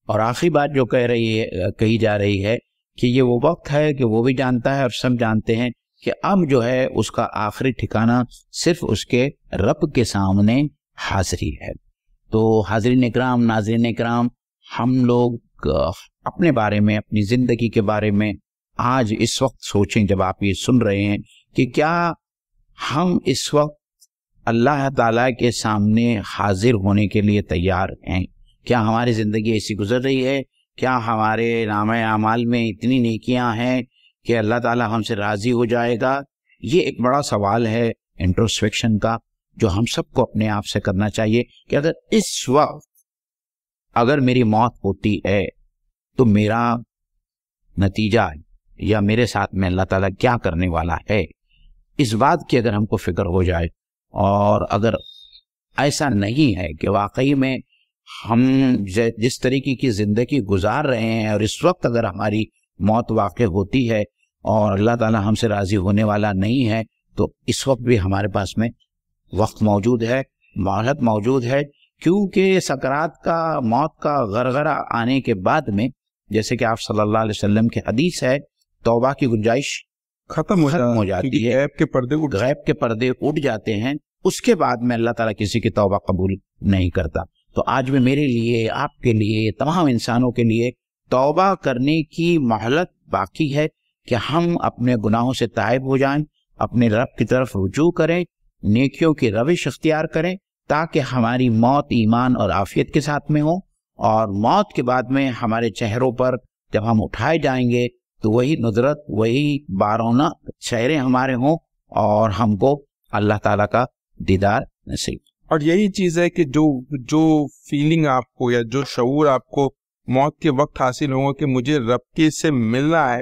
اور آخری بات جو کہی جا رہی ہے کہ یہ وہ وقت ہے کہ وہ بھی جانتا ہے اور سب جانتے ہیں کہ اب جو ہے اس کا آخری ٹھکانہ صرف اس کے رب کے سامنے حاضری ہے۔ تو حاضرین اکرام، ناظرین اکرام، ہم لوگ اپنے بارے میں، اپنی زندگی کے بارے میں آج اس وقت سوچیں، جب آپ یہ سن رہے ہیں، کہ کیا ہم اس وقت اللہ تعالیٰ کے سامنے حاضر ہونے کے لیے تیار ہیں؟ کیا ہماری زندگی ایسی گزر رہی ہے؟ کیا ہمارے نامہ اعمال میں اتنی نیکیاں ہیں کہ اللہ تعالیٰ ہم سے راضی ہو جائے گا؟ یہ ایک بڑا سوال ہے انٹروسپیکشن کا، جو ہم سب کو اپنے آپ سے کرنا چاہیے کہ اگر اس وقت اگر میری موت ہوتی ہے تو میرا نتیجہ یا میرے ساتھ میں اللہ تعالیٰ کیا کرنے والا ہے، اس بات کی اگر ہم کو فکر ہو جائے، اور اگر ایسا نہیں ہے کہ واقعی میں ہم جس طریقے کی زندگی گزار رہے ہیں اور اس وقت اگر ہماری موت واقع ہوتی ہے اور اللہ تعالی ہم سے راضی ہونے والا نہیں ہے، تو اس وقت بھی ہمارے پاس میں وقت موجود ہے، مہلت موجود ہے، کیونکہ سکرات کا، موت کا غرغرہ آنے کے بعد میں جیسے کہ آپ صلی اللہ علیہ وسلم کی حدیث ہے، توبہ کی گنجائش ختم ہو جاتی ہے، غیب کے پردے اٹھ جاتے ہیں، اس کے بعد میں اللہ تعالیٰ کسی کی توبہ قبول نہیں کرتا۔ تو آج بھی میرے لیے، آپ کے لیے، تمام انسانوں کے لیے توبہ کرنے کی مہلت باقی ہے کہ ہم اپنے گناہوں سے تائب ہو جائیں، اپنے رب کی طرف رجوع کریں، نیکیوں کی روش اختیار کریں، تاکہ ہماری موت ایمان اور عافیت کے ساتھ میں ہو، اور موت کے بعد میں ہمارے چہروں پر جب ہم اٹھائے جائیں گے تو وہی ندرت، وہی بارونہ چہرے ہمارے ہوں، اور ہم کو اللہ تعالیٰ کا دیدار نصیب۔ اور یہی چیز ہے کہ جو فیلنگ آپ کو یا جو شعور آپ کو موت کے وقت حاصل ہوگا کہ مجھے رب کے سے ملنا ہے،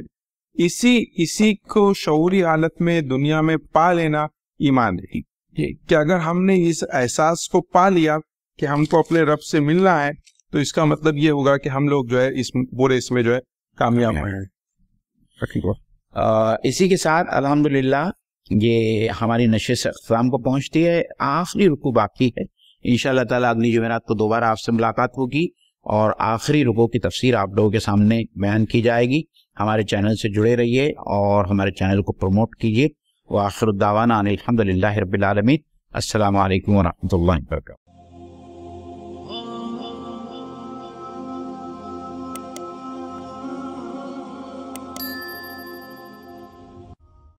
اسی کو شعوری حالت میں دنیا میں پا لینا ایمان ہے کہ اگر ہم نے اس احساس کو پا لیا کہ ہم کو اپنے رب سے ملنا ہے، تو اس کا مطلب یہ ہوگا کہ ہم لوگ جو ہے اس پورے اس میں جو ہے کامیاب ہیں۔ اسی کے ساتھ الحمدللہ یہ ہماری نشست اختتام کو پہنچتی ہے، آخری رکوع باقی ہے، انشاءاللہ تعالیٰ اگلی جمعرات کو دوبارہ آپ سے ملاقات ہوگی اور آخری رکوع کی تفسیر آپ لوگوں کے سامنے بیان کی جائے گی۔ ہمارے چینل سے جڑے رہیے اور ہمارے چینل کو پروموٹ کیجیے۔ وآخر الدعوانا ان الحمدللہ رب العالمین۔ السلام علیکم ورحمۃ اللہ وبرکاتہ۔